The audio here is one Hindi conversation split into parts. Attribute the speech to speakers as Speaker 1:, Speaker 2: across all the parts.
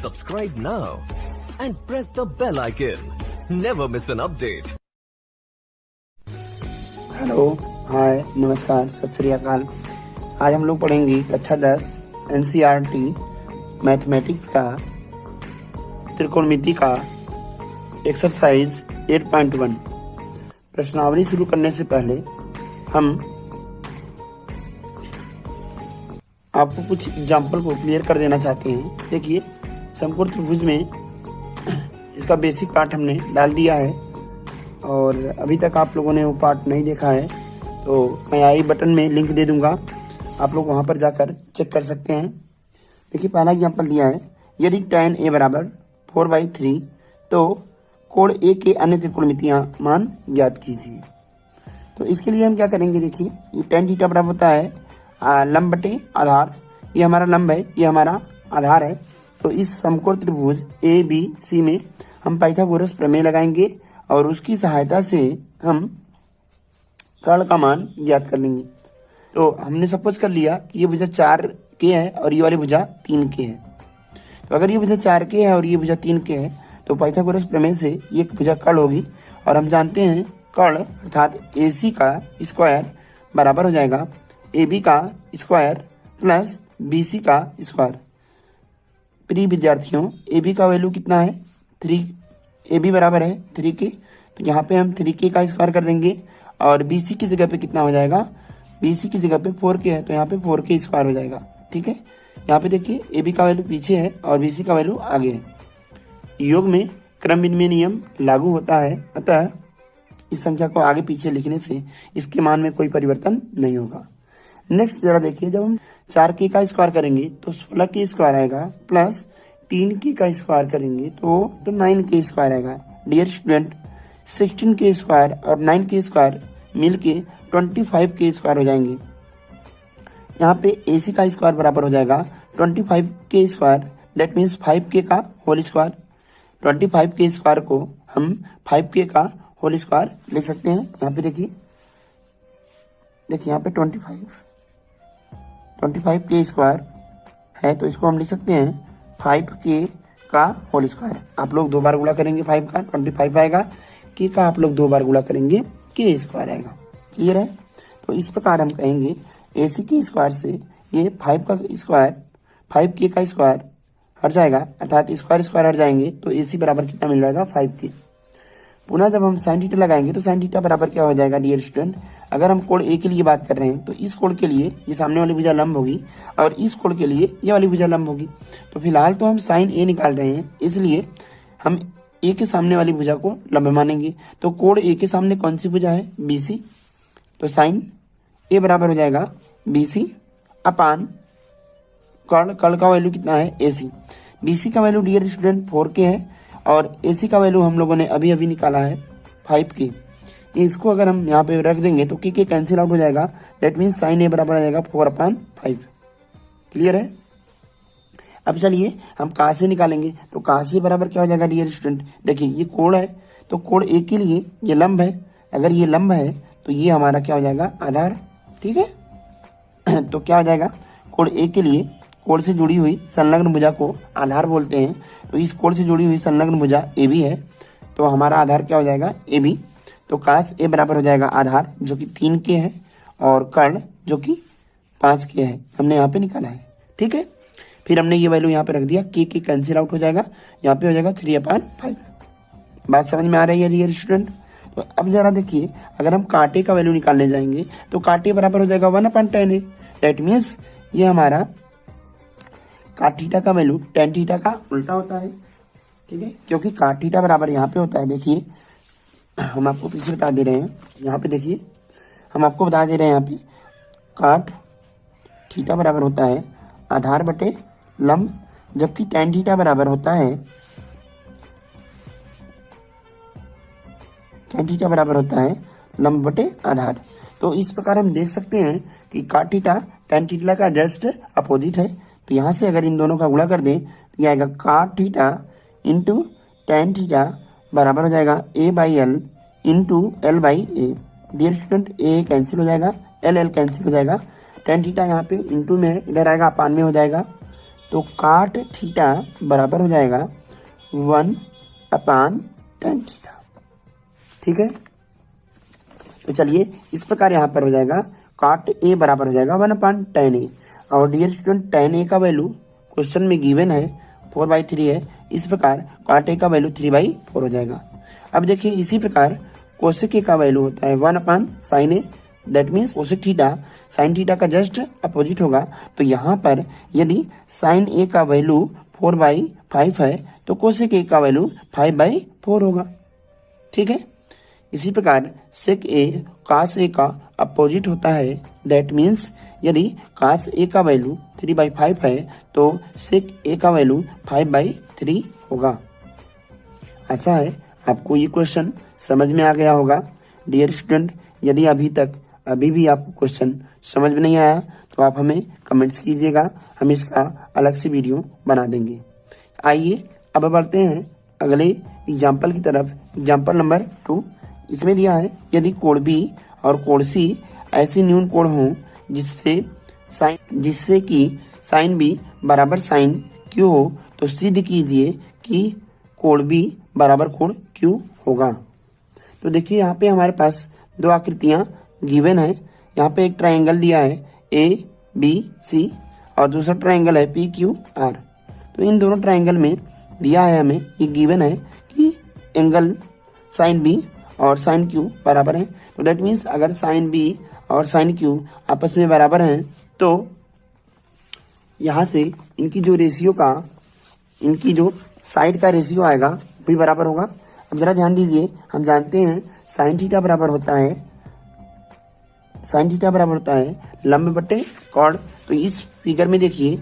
Speaker 1: Subscribe now and press the bell icon. Never miss an update.
Speaker 2: Hello, hi, नमस्कार, सत श्री अकाल। आज हम लोग पढ़ेंगे कक्षा 10 NCERT मैथमेटिक्स का त्रिकोणमिति का एक्सरसाइज 8.1। प्रश्नावली शुरू करने से पहले हम आपको कुछ एग्जाम्पल को क्लियर कर देना चाहते हैं। देखिए, समकोण त्रिभुज में इसका बेसिक पार्ट हमने डाल दिया है और अभी तक आप लोगों ने वो पार्ट नहीं देखा है तो मैं आई बटन में लिंक दे दूंगा, आप लोग वहां पर जाकर चेक कर सकते हैं। देखिए, पहला एग्जाम्पल दिया है, यदि tan a बराबर 4/3 तो कोण a के अन्य त्रिकोणमितियां मान ज्ञात कीजिए। तो इसके लिए हम क्या करेंगे, देखिए, ये tan थीटा बराबर होता है लंब बटे आधार। ये हमारा लंब है, ये हमारा आधार है। तो इस समकोण त्रिभुज ABC में हम पाइथागोरस प्रमेय लगाएंगे और उसकी सहायता से हम कर्ण का मान ज्ञात कर लेंगे। तो हमने सपोज कर लिया कि ये भुजा 4K है और ये वाली भुजा 3K है। तो अगर ये भुजा 4K है और ये भुजा 3K है तो पाइथागोरस प्रमेय से ये भुजा कर्ण होगी। और हम जानते हैं कर्ण अर्थात AC का स्क्वायर बराबर हो जाएगा AB का स्क्वायर प्लस BC का स्क्वायर। प्रिय विद्यार्थियों, AB का वैल्यू कितना है 3, AB बराबर है 3K। तो यहाँ पे हम 3K का स्क्वायर कर देंगे और BC की जगह पे कितना हो जाएगा, BC की जगह पे 4K है तो यहाँ पे 4K स्क्वायर हो जाएगा। ठीक है, यहाँ पे देखिए AB का वैल्यू पीछे है और BC का वैल्यू आगे है। योग में क्रम विनिमय नियम लागू होता है, अतः इस संख्या को आगे पीछे लिखने से इसके मान में कोई परिवर्तन नहीं होगा। नेक्स्ट जरा देखिए, जब हम 4K का स्क्वायर करेंगे तो 16K स्क्वायर आएगा प्लस 3K का स्क्वायर करेंगे तो 9K स्क्वायर आएगा। डियर स्टूडेंट, 16K स्क्वायर और 9K स्क्वायर मिलके 25K स्क्वायर हो जाएंगे। यहाँ पे AC का स्क्वायर बराबर हो जाएगा 25K square, that means 5K का होल स्क्वायर। 25K स्क्वायर को हम 5K का होल स्क्वायर लिख सकते हैं। यहाँ पे देखिए यहाँ पे 25K स्क्वायर है तो इसको हम लिख सकते हैं 5K का होल स्क्वायर। आप लोग 2 बार गुणा करेंगे 5 का 25 आएगा, K का आप लोग 2 बार गुणा करेंगे K स्क्वायर आएगा। क्लियर है? तो इस प्रकार हम कहेंगे AC के स्क्वायर से ये 5 का स्क्वायर 5K का स्क्वायर हट जाएगा, अर्थात स्क्वायर हट जाएंगे तो AC बराबर कितना मिल जाएगा 5K। पुनः जब हम साइन थीटा लगाएंगे तो साइन थीटा बराबर क्या हो जाएगा डियर स्टूडेंट, अगर हम कोण A के लिए बात कर रहे हैं तो इस कोण के लिए ये सामने वाली भुजा लंब होगी और इस कोण के लिए ये वाली भुजा लंब होगी। तो फिलहाल तो हम साइन A निकाल रहे हैं, इसलिए हम A के सामने वाली भुजा को लंब मानेंगे। तो कोण A के सामने कौन सी भुजा है, BC। तो साइन A बराबर हो जाएगा BC अपान कर्ण का वैल्यू कितना है AC। BC का वैल्यू डियर स्टूडेंट 4K है और AC का वैल्यू हम लोगों ने अभी निकाला है 5K। इसको अगर हम यहाँ पे रख देंगे तो K कैंसिल आउट हो जाएगा, दैट मीन्स साइन A बराबर आ जाएगा 4/5। क्लियर है? अब चलिए हम कहाँ से निकालेंगे, तो कहाँ से बराबर क्या हो जाएगा डियर स्टूडेंट, देखिए ये कोण है तो कोण A के लिए ये लंब है, अगर ये लंब है तो ये हमारा क्या हो जाएगा आधार। ठीक है, तो क्या हो जाएगा, कोण A के लिए कोण से जुड़ी हुई संलग्न भुजा को आधार बोलते हैं। तो इस कोण से जुड़ी हुई संलग्न भुजा AB है तो हमारा आधार क्या हो जाएगा AB। तो काश A बराबर हो जाएगा आधार जो कि 3K है और कर्ण जो कि 5K है, हमने यहाँ पे निकाला है। ठीक है, फिर हमने ये वैल्यू यहाँ पे रख दिया, K कैंसिल आउट हो जाएगा, यहाँ पे हो जाएगा 3/5। बात समझ में आ रही है डियर स्टूडेंट? तो अब जरा देखिए, अगर हम कांटे का वैल्यू निकालने जाएंगे तो कांटे बराबर हो जाएगा 1/tan A। दैट मीन्स ये हमारा काट थीटा का वैल्यू tan थीटा का उल्टा होता है। ठीक है, क्योंकि काट थीटा बराबर यहाँ पे होता है, देखिए हम आपको पीछे बता दे रहे हैं, यहाँ पे देखिए हम आपको बता दे रहे हैं, यहाँ पे काट थीटा बराबर होता है आधार बटे लंब, जबकि tan थीटा बराबर होता है लंब बटे आधार। तो इस प्रकार हम देख सकते हैं कि काट थीटा tan थीटा का जस्ट अपोजिट है। तो यहाँ से अगर इन दोनों का गुणा कर दें तो यह आएगा काट थीटा इंटू tan थीटा बराबर हो जाएगा A/L into L/A। Dear student, A cancel हो जाएगा, L कैंसिल हो जाएगा, tan थीटा यहाँ पे इंटू में है, इधर आएगा अपान में हो जाएगा, तो काट थीटा बराबर हो जाएगा 1/tan थीटा। ठीक है, तो चलिए इस प्रकार यहाँ पर हो जाएगा काट ए बराबर हो जाएगा 1/tan ए। और डियर स्टूडेंट tan ए का वैल्यू क्वेश्चन में गिवन है 4/3 है, इस प्रकार काट ए का वैल्यू 3/4 हो जाएगा। अब देखिए इसी प्रकार कोसेक ए का वैल्यू होता है 1/sin A, that means cosec theta sine theta का जस्ट अपोजिट होगा। तो यहाँ पर यदि साइन ए का वैल्यू 4/5 है तो कोसेक ए का वैल्यू 5/4 होगा। ठीक है, इसी प्रकार सेक ए कास ए का अपोजिट होता है, दैट मीन्स यदि कास ए का वैल्यू 3/5 है तो सेक ए का वैल्यू 5/3 होगा। ऐसा है, आपको ये क्वेश्चन समझ में आ गया होगा। डियर स्टूडेंट, यदि अभी भी आपको क्वेश्चन समझ में नहीं आया तो आप हमें कमेंट्स कीजिएगा, हम इसका अलग से वीडियो बना देंगे। आइए अब बढ़ते हैं अगले एग्जाम्पल की तरफ। एग्जाम्पल नंबर 2 इसमें दिया है, यदि कोण बी और कोण सी ऐसे न्यून कोण हों जिससे कि साइन बी बराबर साइन क्यू हो तो सिद्ध कीजिए कि कोण बी बराबर कोण क्यू होगा। तो देखिए यहाँ पे हमारे पास दो आकृतियां गिवन है। यहाँ पे एक ट्रायंगल दिया है ABC और दूसरा ट्रायंगल है PQR। तो इन दोनों ट्रायंगल में दिया है हमें, ये गिवन है कि एंगल साइन बी और साइन क्यू बराबर है। तो दैट मीन्स अगर साइन बी और साइन क्यू आपस में बराबर हैं तो यहाँ से इनकी जो साइड का रेशियो आएगा भी बराबर होगा। अब जरा ध्यान दीजिए, हम जानते हैं साइन थीटा बराबर होता है लंब बटे कोण। तो इस फिगर में देखिए,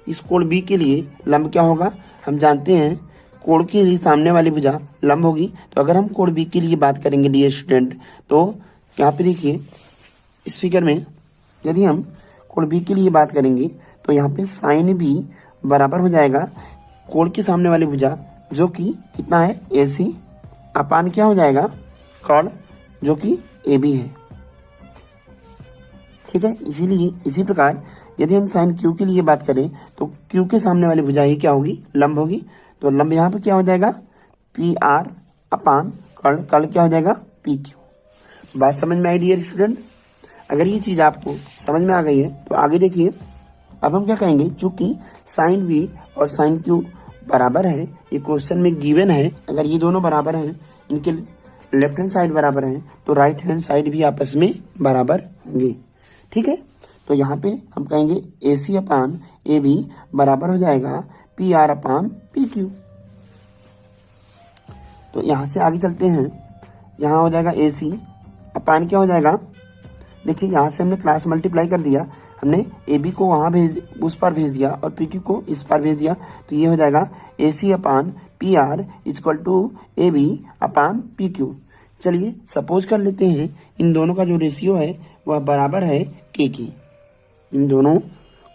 Speaker 2: इस कोण बी के लिए लंब क्या होगा, हम जानते हैं कोण के लिए सामने वाली भुजा लंब होगी। तो अगर हम कोण बी के लिए बात करेंगे डियर स्टूडेंट, तो यहाँ पे देखिए इस फिगर में यदि हम कोण बी के लिए बात करेंगे तो यहाँ पे साइन बी बराबर हो जाएगा कोण के सामने वाली भुजा जो कि कितना है AC अपान क्या हो जाएगा कोण जो कि AB है। ठीक है, इसीलिए इसी प्रकार यदि हम साइन क्यू के लिए बात करें तो क्यू के सामने वाली भुजा ही क्या होगी, लंब होगी। तो लंब यहाँ पे क्या हो जाएगा PR अपान कोण क्या हो जाएगा PQ। बात समझ में आई डियर स्टूडेंट? अगर ये चीज आपको समझ में आ गई है तो आगे देखिए, अब हम क्या कहेंगे, चूंकि साइन बी और साइन क्यू बराबर है, ये क्वेश्चन में गिवन है, अगर ये दोनों बराबर हैं, इनके लेफ्ट हैंड साइड बराबर हैं तो राइट हैंड साइड भी आपस में बराबर होंगे। ठीक है, तो यहाँ पे हम कहेंगे AC अपान AB बराबर हो जाएगा PR अपान PQ। तो यहाँ से आगे चलते हैं, यहाँ हो जाएगा AC अपान क्या हो जाएगा, देखिए यहाँ से हमने क्लास मल्टीप्लाई कर दिया, हमने AB को वहाँ उस पर भेज दिया और PQ को इस पर भेज दिया। तो ये हो जाएगा AC upon PR equal to AB upon PQ। चलिए सपोज कर लेते हैं इन दोनों का जो रेशियो है वह बराबर है K की। इन दोनों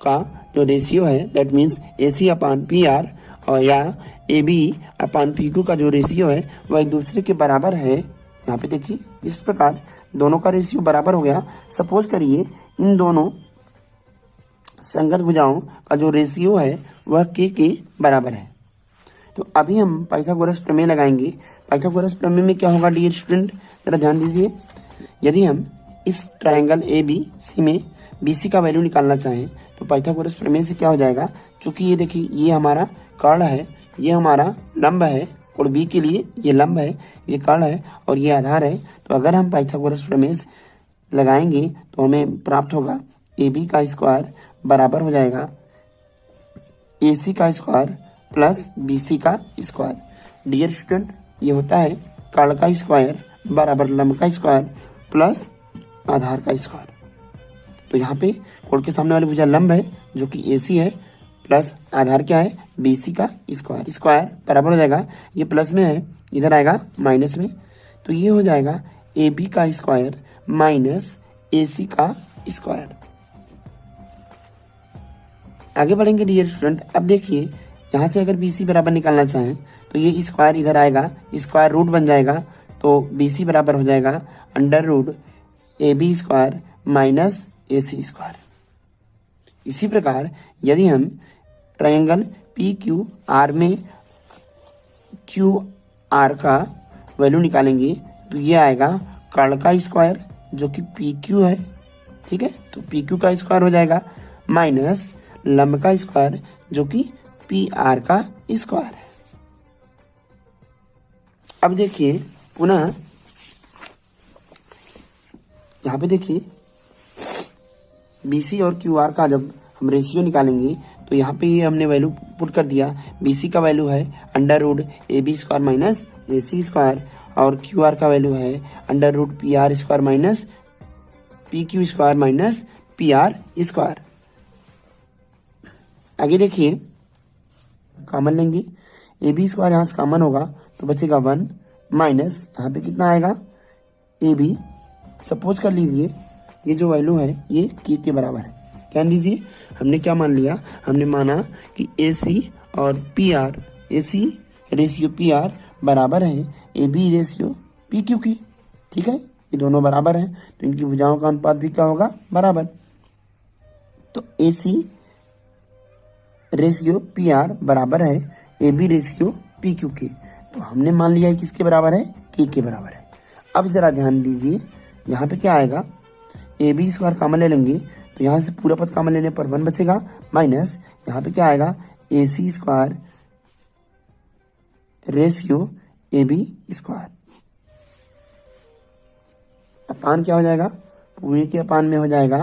Speaker 2: का जो रेशियो है that means AC upon PR और या AB अपान PQ का जो रेशियो है वह एक दूसरे के बराबर है। यहाँ पे देखिए इस प्रकार दोनों का रेशियो बराबर हो गया। सपोज करिए इन दोनों संगत भुजाओं का जो रेशियो है वह K के बराबर है। तो अभी हम पाइथागोरस प्रमेय लगाएंगे। पाइथागोरस प्रमेय में क्या होगा डियर स्टूडेंट, जरा ध्यान दीजिए, यदि हम इस ट्रायंगल ABC में BC का वैल्यू निकालना चाहें तो पाइथागोरस प्रमेय से क्या हो जाएगा, चूंकि ये देखिए ये हमारा कर्ण है, ये हमारा लंब है, और B के लिए ये लंब है, ये कर्ण है और ये आधार है। तो अगर हम पाइथागोरस प्रमेय लगाएंगे तो हमें प्राप्त होगा AB का स्क्वायर बराबर हो जाएगा AC का स्क्वायर प्लस BC का स्क्वायर। डियर स्टूडेंट, ये होता है कर्ण का स्क्वायर बराबर लंब का स्क्वायर प्लस आधार का स्क्वायर। तो यहाँ पे कोण के सामने वाली भुजा लंब है जो कि AC है प्लस आधार क्या है BC का स्क्वायर। स्क्वायर बराबर हो जाएगा, ये प्लस में है इधर आएगा माइनस में, तो ये हो जाएगा AB का स्क्वायर माइनस AC का स्क्वायर। आगे बढ़ेंगे डियर स्टूडेंट। अब देखिए यहाँ से अगर BC बराबर निकालना चाहें तो ये स्क्वायर इधर आएगा, स्क्वायर रूट बन जाएगा, तो BC बराबर हो जाएगा under root AB square minus AC square. इसी प्रकार यदि हम ट्रायंगल पी क्यू आर में क्यू आर का वैल्यू निकालेंगे तो ये आएगा कर्ण का स्क्वायर जो कि पी क्यू है, ठीक है। तो पी क्यू का स्क्वायर हो जाएगा माइनस लंब का स्क्वायर जो कि पी आर का स्क्वायर है। अब देखिए पुनः यहाँ पे देखिए BC और QR का जब हम रेशियो निकालेंगे तो यहाँ पे ये हमने वैल्यू पुट कर दिया। BC का वैल्यू है √AB² माइनस AC² और QR का वैल्यू है √PR² minus PQ² minus PR²। आगे देखिए कॉमन लेंगे, AB² यहाँ से कॉमन होगा तो बचेगा 1 माइनस यहाँ पे कितना आएगा AB। सपोज कर लीजिए ये जो वैल्यू है ये K के बराबर है। ध्यान दीजिए हमने क्या मान लिया, हमने माना कि AC और PR, AC रेशियो PR बराबर है AB रेशियो PQ की, ठीक है। ये दोनों बराबर हैं तो इनकी भुजाओं का अनुपात भी क्या होगा, बराबर। तो AC रेशियो PR बराबर है AB रेशियो PQ के। तो हमने मान लिया है किसके बराबर है, K के बराबर है। अब जरा ध्यान दीजिए यहाँ पे क्या आएगा, AB² कॉमन ले लेंगे तो यहाँ से पूरा पद कॉमन लेने पर 1 बचेगा माइनस यहाँ पे क्या आएगा AC² रेशियो AB²। अपान क्या हो जाएगा, पूरे के अपान में हो जाएगा।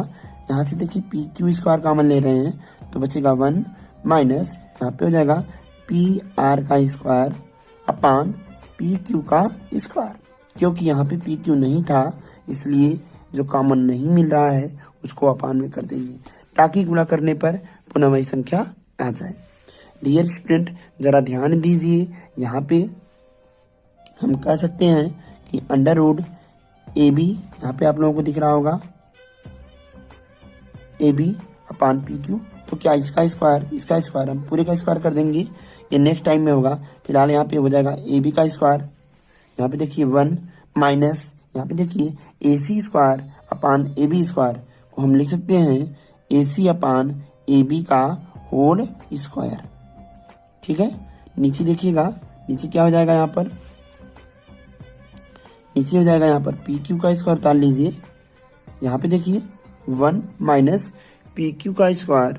Speaker 2: यहाँ से देखिए PQ² कॉमन ले रहे हैं तो बचेगा 1 माइनस यहाँ पे हो जाएगा PR का स्क्वायर अपान PQ का स्क्वायर। क्योंकि यहाँ पे PQ नहीं था इसलिए जो कॉमन नहीं मिल रहा है उसको अपान में कर देंगे ताकि गुणा करने पर पुनः वही संख्या आ जाए। डियर स्टूडेंट जरा ध्यान दीजिए, यहाँ पे हम कह सकते हैं कि √AB, यहाँ पे आप लोगों को दिख रहा होगा AB अपान PQ। तो क्या इसका स्क्वायर हम पूरे का स्क्वायर कर देंगे, ये नेक्स्ट टाइम में होगा। फिलहाल यहाँ पे हो जाएगा AB का स्क्वायर, यहाँ पे देखिए 1 माइनस यहाँ पे देखिए AC² अपान AB² को हम लिख सकते हैं AC अपान AB का होल स्क्वायर, ठीक है। नीचे देखिएगा, नीचे क्या हो जाएगा, यहाँ पर नीचे हो जाएगा यहाँ पर PQ का स्क्वायर उतार लीजिए। यहाँ पे देखिए 1 माइनस PQ का स्क्वायर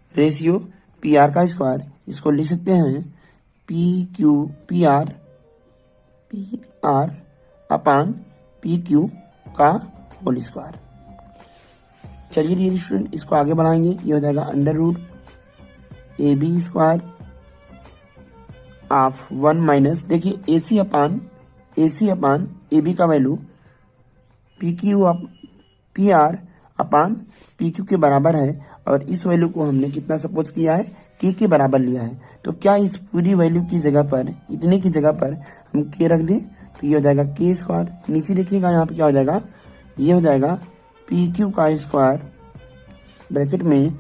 Speaker 2: रेशियो PR का स्क्वायर, इसको लिख सकते हैं PR अपान PQ का होल स्क्वायर। चलिए डियर स्टूडेंट इसको आगे बढ़ाएंगे, ये हो जाएगा √AB² ऑफ 1 माइनस देखिए AC अपान AB का वैल्यू PR अपान PQ के बराबर है और इस वैल्यू को हमने कितना सपोज किया है, K के बराबर लिया है। तो क्या इस पूरी वैल्यू की जगह पर, इतने की जगह पर हम K रख दें तो ये हो जाएगा K²। नीचे देखिएगा यहाँ पे क्या हो जाएगा, ये हो जाएगा PQ का स्क्वायर ब्रैकेट में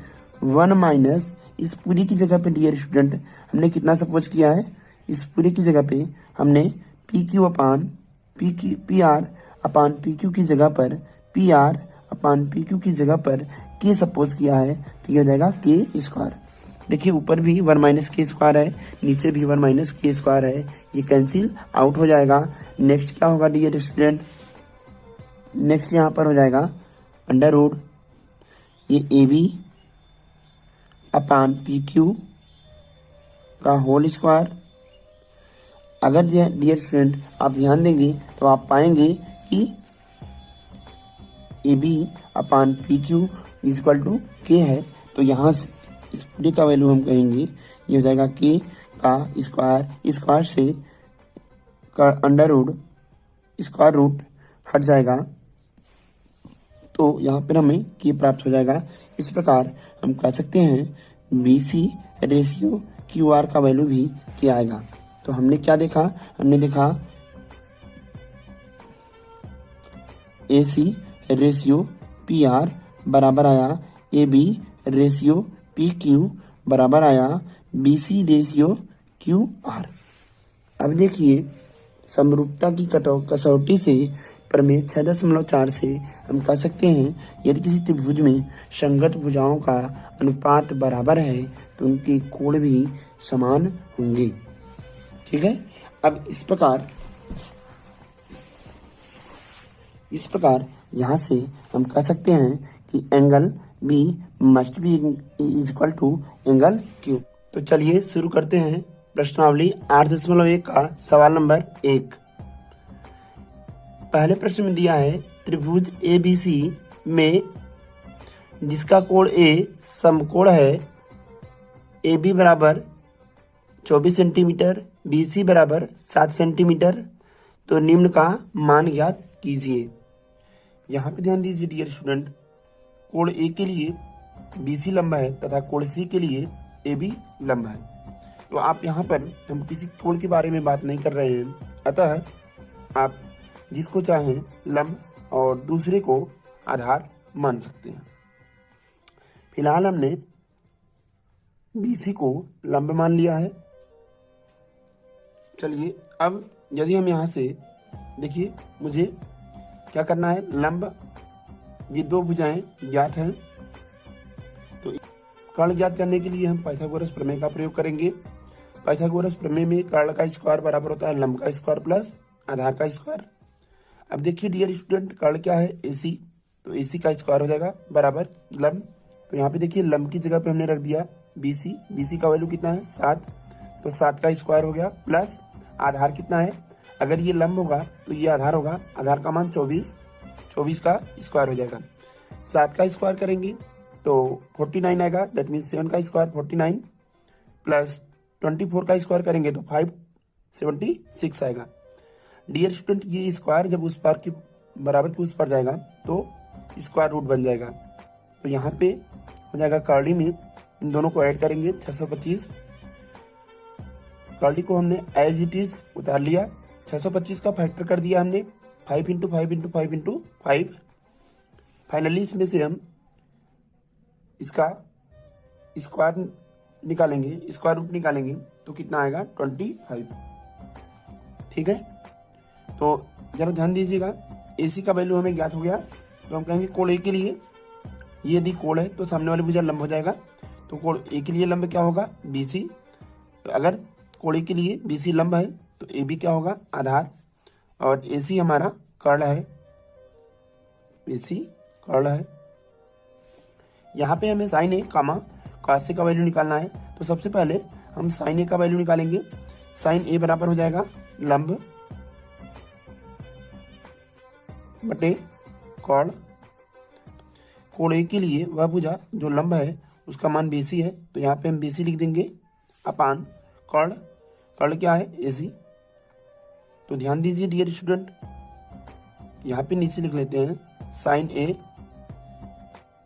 Speaker 2: 1 माइनस इस पूरी की जगह पे डियर स्टूडेंट हमने कितना सपोज किया है, इस पूरी की जगह पे हमने PR अपान PQ की जगह पर PR अपान PQ की जगह पर K सपोज किया है तो ये हो जाएगा K²। देखिए ऊपर भी 1 माइनस K² है, नीचे भी 1 माइनस K² है, ये कैंसिल आउट हो जाएगा। नेक्स्ट क्या होगा डियर स्टूडेंट, नेक्स्ट यहाँ पर हो जाएगा √ ये AB अपान PQ का होल स्क्वायर। अगर डियर स्टूडेंट आप ध्यान देंगे तो आप पाएंगे कि AB अपान PQ = K है। तो यहाँ से इस पूरे का वैल्यू हम कहेंगे ये हो जाएगा K का स्क्वायर से का स्क्वायर रूट हट जाएगा तो यहाँ पर हमें K प्राप्त हो जाएगा। इस प्रकार हम कह सकते हैं BC रेशियो QR का वैल्यू भी K आएगा। तो हमने क्या देखा, हमने देखा AC रेशियो PR बराबर आया AB रेशियो PQ बराबर आया BC रेशियो QR। अब देखिए समरूपता की कसौटी से प्रमेय 6.4 से हम कह सकते हैं यदि किसी त्रिभुज में संगत भुजाओं का अनुपात बराबर है तो तो उनके कोण भी समान होंगे। ठीक है। अब इस प्रकार यहाँ से हम कह सकते हैं कि angle B must be is equal to angle Q. तो चलिए शुरू करते हैं प्रश्नावली 8.1 का सवाल नंबर 1। पहले प्रश्न में दिया है त्रिभुज ABC में जिसका कोण A समकोण है, AB बराबर 24 सेंटीमीटर, BC बराबर 7 सेंटीमीटर, तो निम्न का मान ज्ञात कीजिए। यहाँ पे ध्यान दीजिए डियर स्टूडेंट, कोण A के लिए BC लंबा है तथा कोण C के लिए AB लंबा है। तो आप यहाँ पर हम किसी कोण के बारे में बात नहीं कर रहे हैं, अतः आप जिसको चाहें लंब और दूसरे को आधार मान सकते हैं। फिलहाल हमने BC को लंब मान लिया है। चलिए अब यदि हम यहाँ से देखिए, मुझे क्या करना है, लंब ये दो भुजाएं ज्ञात हैं, तो कर्ण ज्ञात करने के लिए हम पाइथागोरस प्रमेय का प्रयोग करेंगे। पाइथागोरस प्रमेय में कर्ण का स्क्वायर बराबर होता है लंब का स्क्वायर प्लस आधार का स्क्वायर। अब देखिए डियर स्टूडेंट, कर्ण क्या है AC, तो AC का स्क्वायर हो जाएगा बराबर लंब। तो यहाँ पे देखिए लंब की जगह पे हमने रख दिया BC का वैल्यू कितना है 7, तो 7 का स्क्वायर हो गया प्लस आधार कितना है, अगर ये लंब होगा तो ये आधार होगा, आधार का मान 24 का स्क्वायर हो जाएगा। 7 का स्क्वायर करेंगे तो 49 आएगा, दैट मीन्स 7 का स्क्वायर 49 प्लस 24 का स्क्वायर करेंगे तो 576 आएगा। डियर स्टूडेंट, ये स्क्वायर जब उस पार की बराबर की उस पर जाएगा तो स्क्वायर रूट बन जाएगा। तो यहाँ पे हो जाएगा कर्ली में इन दोनों को ऐड करेंगे 625। कर्ली को हमने एज इट इज उतार लिया, 625 का फैक्टर कर दिया हमने 5 इंटू 5 इंटू 5 इंटू 5। फाइनली इसमें से हम इसका स्क्वायर निकालेंगे, स्क्वायर रूट निकालेंगे तो कितना आएगा 25। ठीक है। तो जरा ध्यान दीजिएगा, AC का वैल्यू हमें ज्ञात हो गया, तो हम कहेंगे कोण A के लिए, ये यदि कोण है तो सामने वाली भुजा लंब हो जाएगा, तो कोण A के लिए लंब क्या होगा BC। तो अगर कोण A के लिए BC लंब है तो AB क्या होगा आधार, और AC हमारा कर्ण है, AC कर्ण है। यहाँ पे हमें sin A comma cos A का वैल्यू निकालना है। तो सबसे पहले हम sin A का वैल्यू निकालेंगे। sin A बराबर हो जाएगा लंब बटे कोण। कोण A के लिए वह भुजा जो लंब है उसका मान BC है, तो यहाँ पे हम BC लिख देंगे अपान कर्ण। कर्ण क्या है AC। तो ध्यान दीजिए डियर स्टूडेंट, यहाँ पे नीचे लिख लेते हैं sin A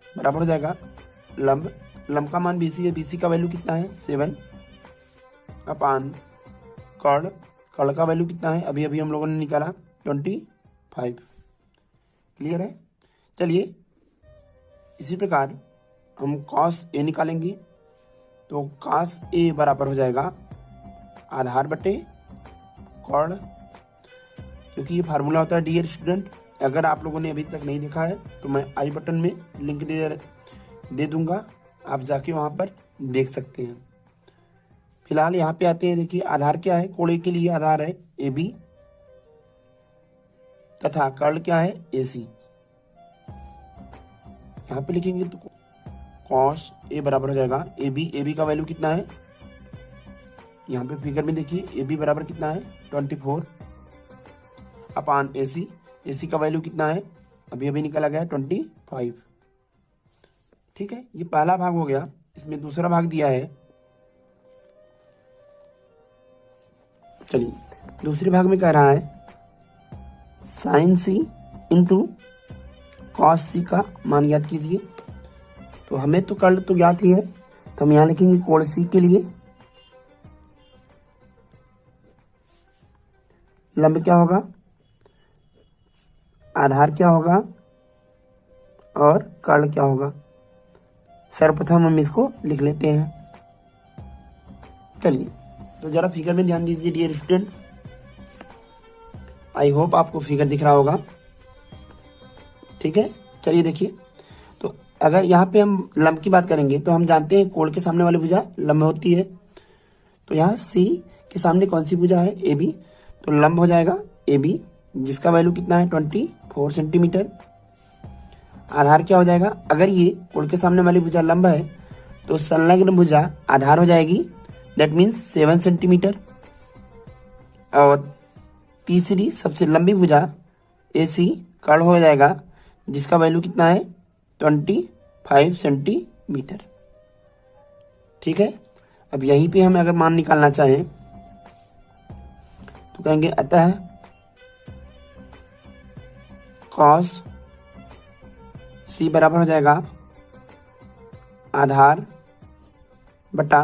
Speaker 2: बराबर हो जाएगा लंब का मान BC है, BC का वैल्यू कितना है 7 अपान कर्ण का वैल्यू कितना है, अभी अभी हम लोगों ने निकाला 25। क्लियर है। चलिए इसी प्रकार हम cos A निकालेंगे, तो cos A बराबर हो जाएगा आधार बटे कर्ण, क्योंकि ये फार्मूला होता है डियर स्टूडेंट। अगर आप लोगों ने अभी तक नहीं देखा है तो मैं आई बटन में लिंक दे दूंगा, आप जाके वहां पर देख सकते हैं। फिलहाल यहाँ पे आते हैं, देखिए आधार क्या है, कोण A के लिए आधार है AB तथा कर्ण क्या है AC। यहाँ पे लिखेंगे तो cos A बराबर हो जाएगा AB का वैल्यू कितना है, यहाँ पे फिगर में देखिए AB बराबर कितना है 24 अपान AC का वैल्यू कितना है, अभी अभी निकला गया 25। ठीक है, ये पहला भाग हो गया। इसमें दूसरा भाग दिया है, चलिए दूसरे भाग में कह रहा है sin C into cos C का मान ज्ञात कीजिए। तो हमें तो कर्ण तो ज्ञात ही है, तो हम यहाँ लिखेंगे कोण C के लिए लंब क्या होगा, आधार क्या होगा और कर्ण क्या होगा। सर्वप्रथम हम इसको लिख लेते हैं। चलिए तो जरा फिगर में ध्यान दीजिए डियर स्टूडेंट, आई होप आपको फिगर दिख रहा होगा। ठीक है, चलिए देखिए, तो अगर यहाँ पे हम लंब की बात करेंगे तो हम जानते हैं कोण के सामने वाली भुजा लंब होती है। तो यहाँ सी के सामने कौन सी भुजा है, ए बी, तो लंब हो जाएगा ए बी, जिसका वैल्यू कितना है 24 सेंटीमीटर। आधार क्या हो जाएगा, अगर ये कोण के सामने वाली भुजा लंब है तो संलग्न भुजा आधार हो जाएगी, दैट मीन्स 7 सेंटीमीटर। और तीसरी सबसे लंबी भुजा ए सी कर्ण हो जाएगा, जिसका वैल्यू कितना है 25 सेंटीमीटर। ठीक है, अब यहीं पे हम अगर मान निकालना चाहें तो कहेंगे अतः कॉस सी बराबर हो जाएगा आधार बटा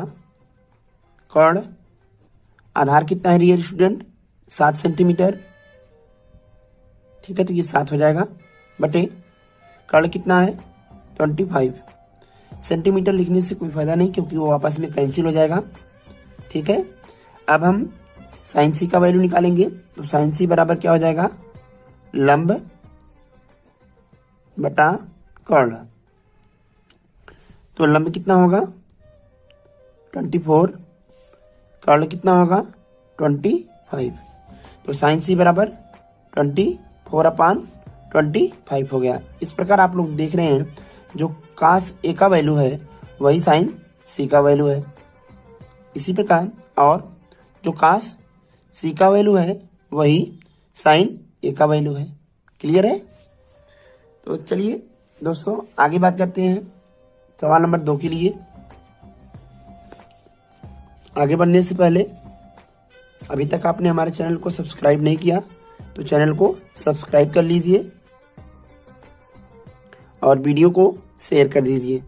Speaker 2: कर्ण। आधार कितना है डियर स्टूडेंट, 7 सेंटीमीटर। ठीक है, तो ये 7 हो जाएगा बटे कर्ण कितना है 25 सेंटीमीटर। लिखने से कोई फायदा नहीं क्योंकि वो आपस में कैंसिल हो जाएगा। ठीक है, अब हम साइन सी का वैल्यू निकालेंगे। तो साइन सी बराबर क्या हो जाएगा, लंब बटा कर्ण। तो लंब कितना होगा 24, कर्ण कितना होगा 25। तो साइन सी बराबर 24/25 हो गया। इस प्रकार आप लोग देख रहे हैं जो कास ए का वैल्यू है वही साइन सी का वैल्यू है। इसी प्रकार और जो कास सी का वैल्यू है वही साइन ए का वैल्यू है। क्लियर है? तो चलिए दोस्तों आगे बात करते हैं सवाल नंबर 2 के लिए। आगे बढ़ने से पहले अभी तक आपने हमारे चैनल को सब्सक्राइब नहीं किया तो चैनल को सब्सक्राइब कर लीजिए और वीडियो को शेयर कर दीजिए।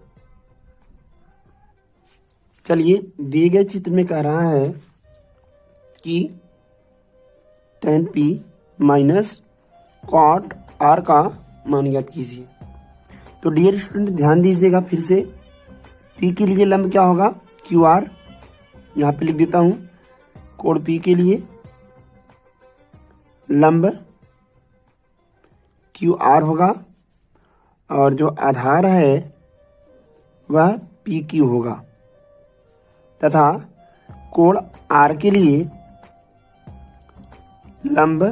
Speaker 2: चलिए, दिए गए चित्र में कह रहा है कि tan p minus cot r का मान ज्ञात कीजिए। तो डियर स्टूडेंट ध्यान दीजिएगा फिर से, p के लिए लंब क्या होगा QR, यहाँ पे लिख देता हूं कोण P के लिए लंब QR होगा और जो आधार है वह PQ होगा तथा कोण R के लिए लंब,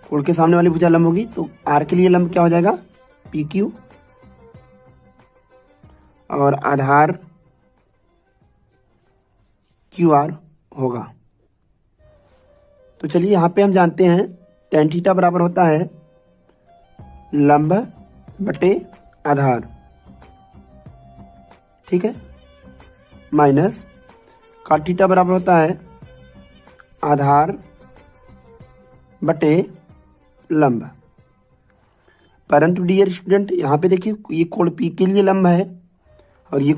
Speaker 2: कोण के सामने वाली भुजा लंब होगी तो R के लिए लंब क्या हो जाएगा PQ और आधार QR होगा। तो चलिए यहाँ पे हम जानते हैं tan थीटा बराबर होता है लंब बटे आधार। ठीक है, माइनस cot थीटा बराबर होता है आधार बटे लंब। परंतु डियर स्टूडेंट यहाँ पे देखिए ये कोण P के लिए लंब है और ये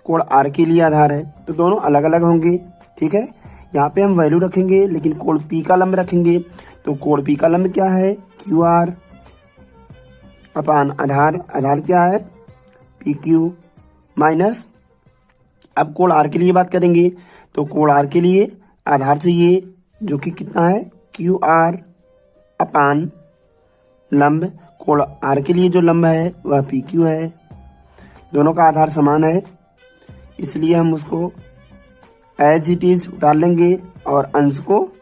Speaker 2: कोण R के लिए आधार है, तो दोनों अलग अलग होंगे। ठीक है, यहाँ पे हम वैल्यू रखेंगे लेकिन कोण P का लंब रखेंगे। तो कोण P का लंब क्या है QR अपान आधार, आधार क्या है PQ माइनस, अब कोण R के लिए बात करेंगे तो कोण R के लिए आधार से ये जो कि कितना है QR अपान लंब, कोण R के लिए जो लंब है वह PQ है। दोनों का आधार समान है इसलिए हम उसको एज इट इज उतार लेंगे और अंश को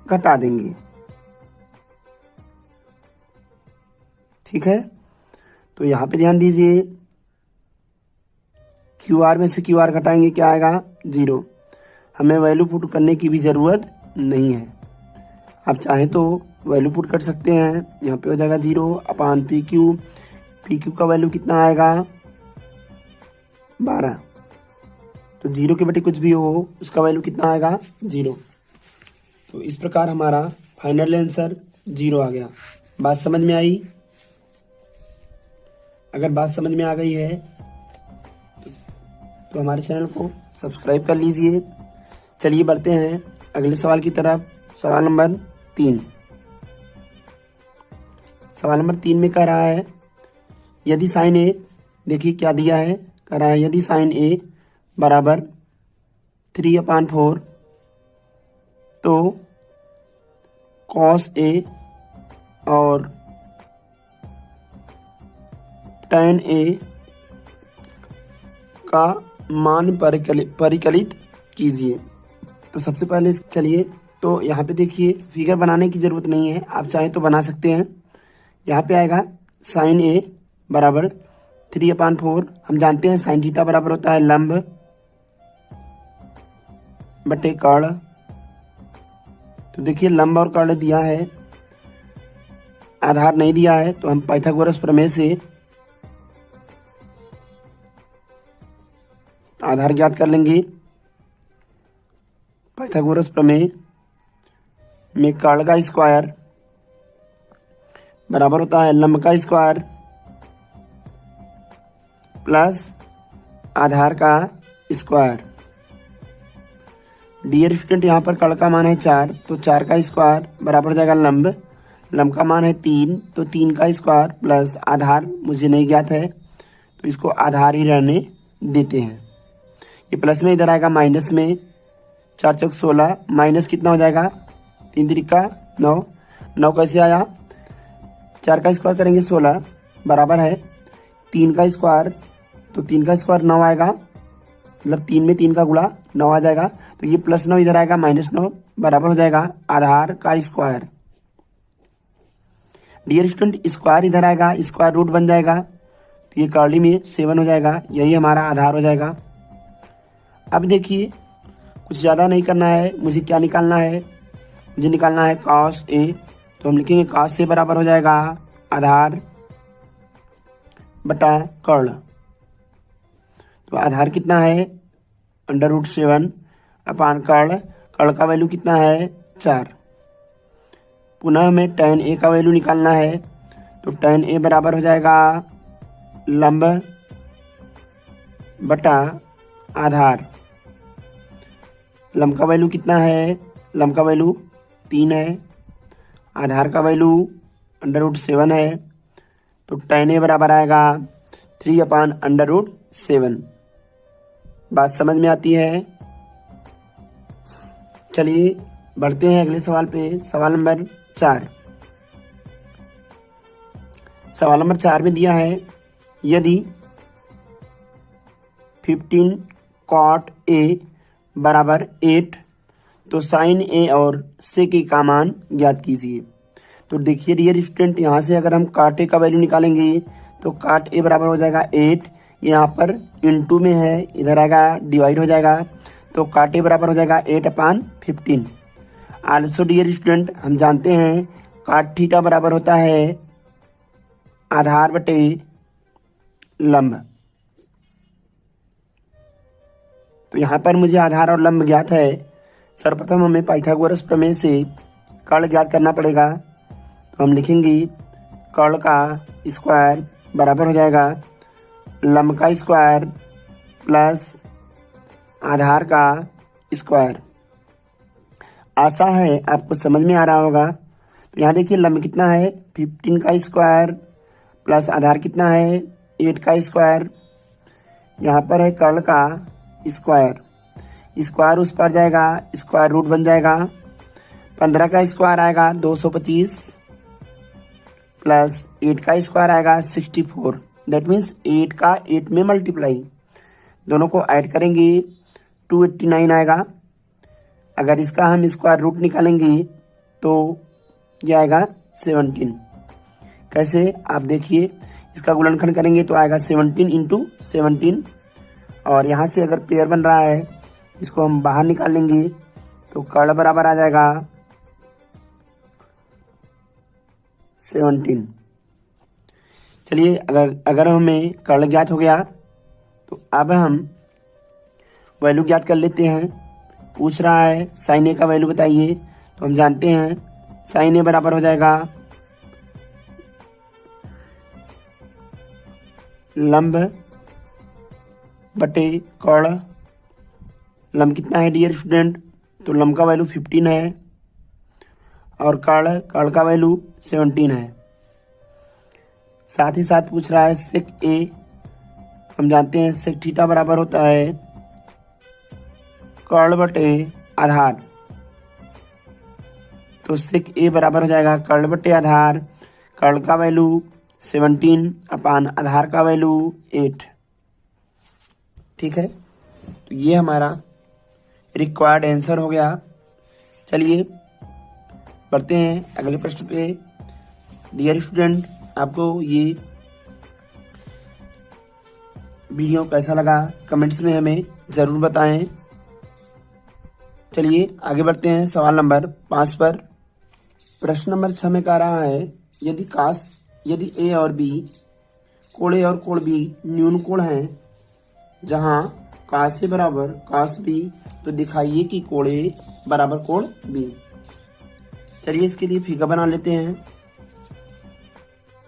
Speaker 2: घटा देंगे। ठीक है, तो यहाँ पे ध्यान दीजिए QR में से QR घटाएंगे क्या आएगा 0। हमें वैल्यू पुट करने की भी ज़रूरत नहीं है, आप चाहें तो वैल्यू पुट कर सकते हैं। यहाँ पे हो जाएगा 0 अपान PQ, PQ का वैल्यू कितना आएगा 12। तो 0 के बटे कुछ भी हो उसका वैल्यू कितना आएगा 0। तो इस प्रकार हमारा फाइनल आंसर 0 आ गया। बात समझ में आई? अगर बात समझ में आ गई है तो हमारे चैनल को सब्सक्राइब कर लीजिए। चलिए बढ़ते हैं अगले सवाल की तरफ। सवाल नंबर 3। सवाल नंबर 3 में कह रहा है यदि साइन ए, देखिए क्या दिया है, कह रहा है यदि साइन ए बराबर 3/4 तो कॉस ए और tan A का मान परिकलित कीजिए। तो सबसे पहले चलिए, तो यहाँ पे देखिए फिगर बनाने की ज़रूरत नहीं है, आप चाहे तो बना सकते हैं। यहाँ पे आएगा sin A बराबर 3/4। हम जानते हैं sin थीटा बराबर होता है लंब बटे कर्ण। तो देखिए लंब और कर्ण दिया है, आधार नहीं दिया है, तो हम पाइथागोरस प्रमेय से आधार ज्ञात कर लेंगे। पाइथागोरस प्रमेय में कर्ण का स्क्वायर बराबर होता है लंब का स्क्वायर प्लस आधार का स्क्वायर। डियर स्टूडेंट, यहाँ पर कर्ण का मान है 4, तो 4 का स्क्वायर बराबर हो जाएगा लंब। लंब का मान है 3, तो 3 का स्क्वायर प्लस आधार मुझे नहीं ज्ञात है, तो इसको आधार ही रहने देते हैं। ये प्लस में इधर आएगा माइनस में, 4 चौक 16 माइनस कितना हो जाएगा 3 त्रिका 9। 9 कैसे आया, 4 का स्क्वायर करेंगे 16 बराबर है 3 का स्क्वायर, तो 3 का स्क्वायर 9 आएगा, मतलब 3 में 3 का गुणा 9 आ जाएगा। तो ये प्लस 9 इधर आएगा -9 बराबर हो जाएगा आधार का स्क्वायर। डियर स्टूडेंट, स्क्वायर इधर आएगा, स्क्वायर रूट बन जाएगा, तो ये कर्ली में 7 हो जाएगा, यही हमारा आधार हो जाएगा। अब देखिए कुछ ज़्यादा नहीं करना है, मुझे क्या निकालना है, मुझे निकालना है cos A। तो हम लिखेंगे cos A बराबर हो जाएगा आधार बटा कर्ण। तो आधार कितना है √7 अपान कर्ण। कर्ण का वैल्यू कितना है 4। पुनः हमें tan A का वैल्यू निकालना है, तो tan A बराबर हो जाएगा लंब बटा आधार। लंब का वैल्यू कितना है, लंब का वैल्यू 3 है, आधार का वैल्यू √7 है, तो tan A बराबर आएगा 3/√7। बात समझ में आती है। चलिए बढ़ते हैं अगले सवाल पे। सवाल नंबर 4। सवाल नंबर 4 में दिया है यदि 15 cot A बराबर 8 तो sin A और sec A का मान ज्ञात कीजिए। तो देखिए डियर स्टूडेंट, यहाँ से अगर हम cot A का वैल्यू निकालेंगे तो cot A बराबर हो जाएगा 8, यहाँ पर इंटू में है, इधर आएगा डिवाइड हो जाएगा, तो cot A बराबर हो जाएगा 8/15। आल्सो डियर स्टूडेंट, हम जानते हैं cot थीटा बराबर होता है आधार बटे लंब। तो यहाँ पर मुझे आधार और लंब ज्ञात है। सर्वप्रथम हमें पाइथागोरस प्रमेय से कर्ण ज्ञात करना पड़ेगा। तो हम लिखेंगे कर्ण का स्क्वायर बराबर हो जाएगा लंब का स्क्वायर प्लस आधार का स्क्वायर। आशा है आपको समझ में आ रहा होगा। तो यहाँ देखिए लंब कितना है 15 का स्क्वायर प्लस आधार कितना है 8 का स्क्वायर। यहाँ पर है कर्ण का स्क्वायर, स्क्वायर उस पर जाएगा, स्क्वायर रूट बन जाएगा। 15 का स्क्वायर आएगा 225 प्लस 8 का स्क्वायर आएगा 64। दैट मीन्स 8 का 8 में मल्टीप्लाई, दोनों को ऐड करेंगे 289 आएगा। अगर इसका हम स्क्वायर रूट निकालेंगे तो यह आएगा 17। कैसे आप देखिए, इसका गुणनखंड करेंगे तो आएगा 17 × 17, और यहाँ से अगर पेयर बन रहा है इसको हम बाहर निकाल लेंगे तो कर्ण बराबर आ जाएगा 17। चलिए अगर हमें कर्ण ज्ञात हो गया तो अब हम वैल्यू ज्ञात कर लेते हैं। पूछ रहा है साइन ए का वैल्यू बताइए, तो हम जानते हैं साइन ए बराबर हो जाएगा लंब बटे कर्ण। लंब कितना है डियर स्टूडेंट, तो लंब का वैल्यू 15 है और कर्ण का वैल्यू 17 है। साथ ही साथ पूछ रहा है सेक ए, हम जानते हैं सेक थीटा बराबर होता है कर्ण बटे आधार। तो सेक ए बराबर हो जाएगा कर्ण बटे आधार कर्ण का वैल्यू 17 अपान आधार का वैल्यू 8। ठीक है, तो ये हमारा रिक्वायर्ड आंसर हो गया। चलिए बढ़ते हैं अगले प्रश्न पे। डियर स्टूडेंट, आपको ये वीडियो कैसा लगा कमेंट्स में हमें ज़रूर बताएं। चलिए आगे बढ़ते हैं सवाल नंबर 5 पर। प्रश्न नंबर 6 में कह रहा है यदि ए और बी कोण ए और कोण बी न्यून कोण हैं, जहां cos ए बराबर cos बी, तो दिखाइए कि कोण ए बराबर कोण बी। चलिए इसके लिए फिगर बना लेते हैं।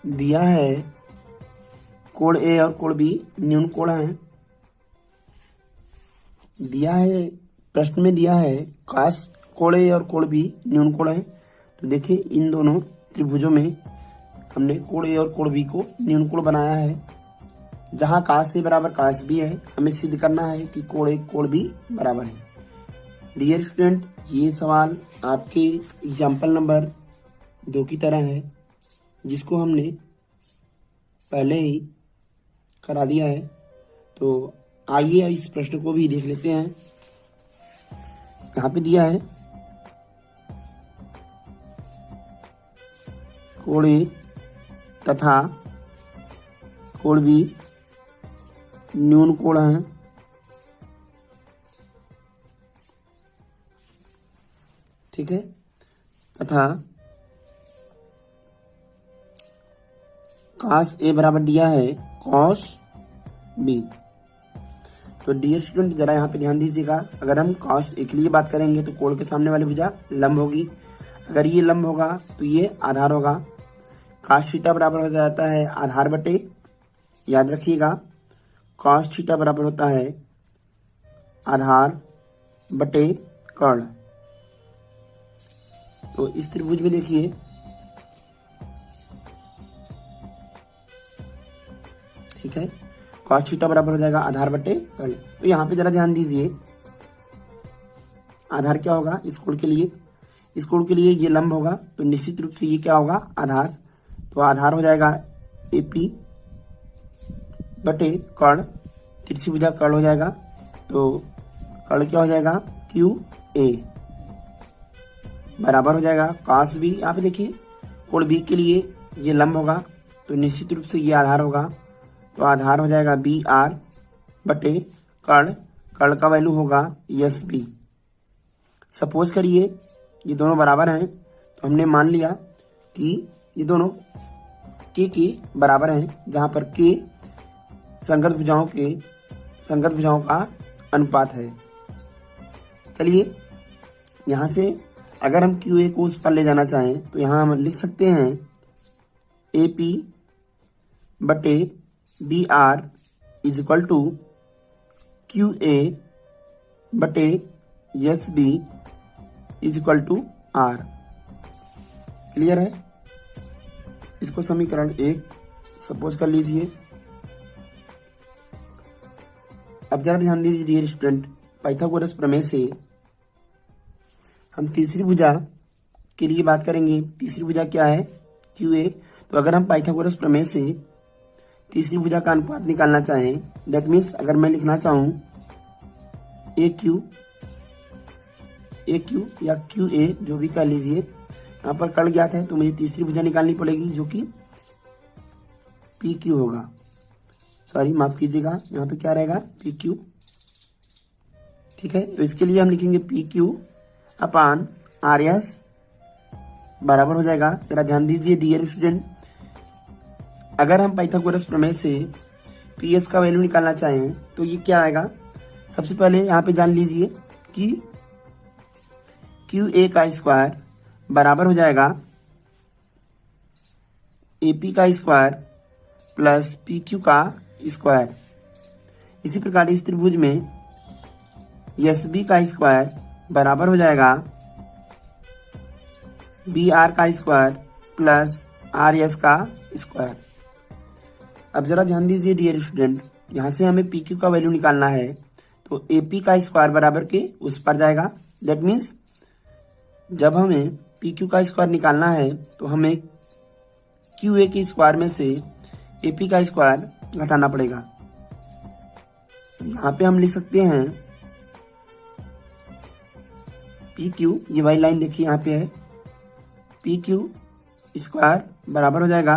Speaker 2: दिया है कोण ए और कोण बी न्यून कोण है। दिया है, प्रश्न में दिया है कोण ए और कोण बी न्यून कोण है। तो देखिए इन दोनों त्रिभुजों में हमने कोण ए और कोण बी को न्यून कोण बनाया है। जहां cos ए बराबर cos बी है, हमें सिद्ध करना है कि कोण ए कोण बी बराबर है। डियर स्टूडेंट, ये सवाल आपके एग्जाम्पल नंबर 2 की तरह है, जिसको हमने पहले ही करा दिया है। तो आइए इस प्रश्न को भी देख लेते हैं। यहाँ पे दिया है कोण ए तथा कोण बी न्यून कोण है। ठीक है, तथा cos ए बराबर दिया है cos बी। तो डियर स्टूडेंट, जरा यहाँ पे ध्यान दीजिएगा। अगर हम cos ए के लिए बात करेंगे तो कोण के सामने वाली भुजा लंब होगी। अगर ये लंब होगा तो ये आधार होगा। cos थीटा बराबर हो जाता है आधार बटे, याद रखिएगा, cos थीटा बराबर होता है आधार बटे कर्ण। तो इस त्रिभुज में देखिए ठीक है, cos थीटा बराबर हो जाएगा आधार बटे कर्ण। तो यहाँ पे जरा ध्यान दीजिए, आधार क्या होगा इस कोण के लिए? इस कोण के लिए ये लंब होगा, तो निश्चित रूप से ये क्या होगा आधार। तो आधार हो जाएगा AP बटे कर्ण, तिरछी भुजा कर्ण हो जाएगा। तो कर्ण क्या हो जाएगा QA बराबर हो जाएगा cos B। यहाँ पे देखिए कोण B के लिए ये लंब होगा, तो निश्चित रूप से ये आधार होगा। तो आधार हो जाएगा BR बटे कर्ण, कर्ण का वैल्यू होगा SB। सपोज करिए ये दोनों बराबर हैं, तो हमने मान लिया कि ये दोनों K के बराबर हैं, जहाँ पर K संगत भुजाओं का अनुपात है। चलिए यहाँ से अगर हम QA को उस पर ले जाना चाहें तो यहाँ हम लिख सकते हैं AP बटे BR is equal to QA बटे SB is equal to R। Clear है? इसको समीकरण 1 सपोज कर लीजिए। अब जरा ध्यान दीजिए डियर स्टूडेंट, पाइथागोरस प्रमेय से हम तीसरी भुजा के लिए बात करेंगे। तीसरी भुजा क्या है? QA। तो अगर हम पाइथागोरस प्रमेय से तीसरी भुजा का अनुपात निकालना चाहें, दैट मीन्स अगर मैं लिखना चाहूँ AQ या QA जो भी कह लीजिए, यहाँ पर कर्ण ज्ञात है तो मुझे तीसरी भुजा निकालनी पड़ेगी जो कि PQ होगा। सॉरी माफ कीजिएगा, यहाँ पे क्या रहेगा PQ। ठीक है, तो इसके लिए हम लिखेंगे PQ अपान RS बराबर हो जाएगा। जरा ध्यान दीजिए डियर स्टूडेंट, अगर हम पाइथागोरस प्रमेय से PS का वैल्यू निकालना चाहें तो ये क्या आएगा? सबसे पहले यहाँ पे जान लीजिए कि QA का स्क्वायर बराबर हो जाएगा AP का स्क्वायर प्लस PQ का स्क्वायर। इसी प्रकार इस त्रिभुज में SB का स्क्वायर बराबर हो जाएगा BR का स्क्वायर प्लस RS का स्क्वायर। अब जरा ध्यान दीजिए डियर स्टूडेंट, यहाँ से हमें PQ का वैल्यू निकालना है, तो AP का स्क्वायर बराबर के उस पर जाएगा। दैट मीन्स जब हमें PQ का स्क्वायर निकालना है तो हमें क्यू ए के स्क्वायर में से ए पी का स्क्वायर घटाना पड़ेगा। यहाँ पे हम लिख सकते हैं पी क्यू, ये वाली लाइन देखिए यहाँ पे है, पी क्यू स्क्वायर बराबर हो जाएगा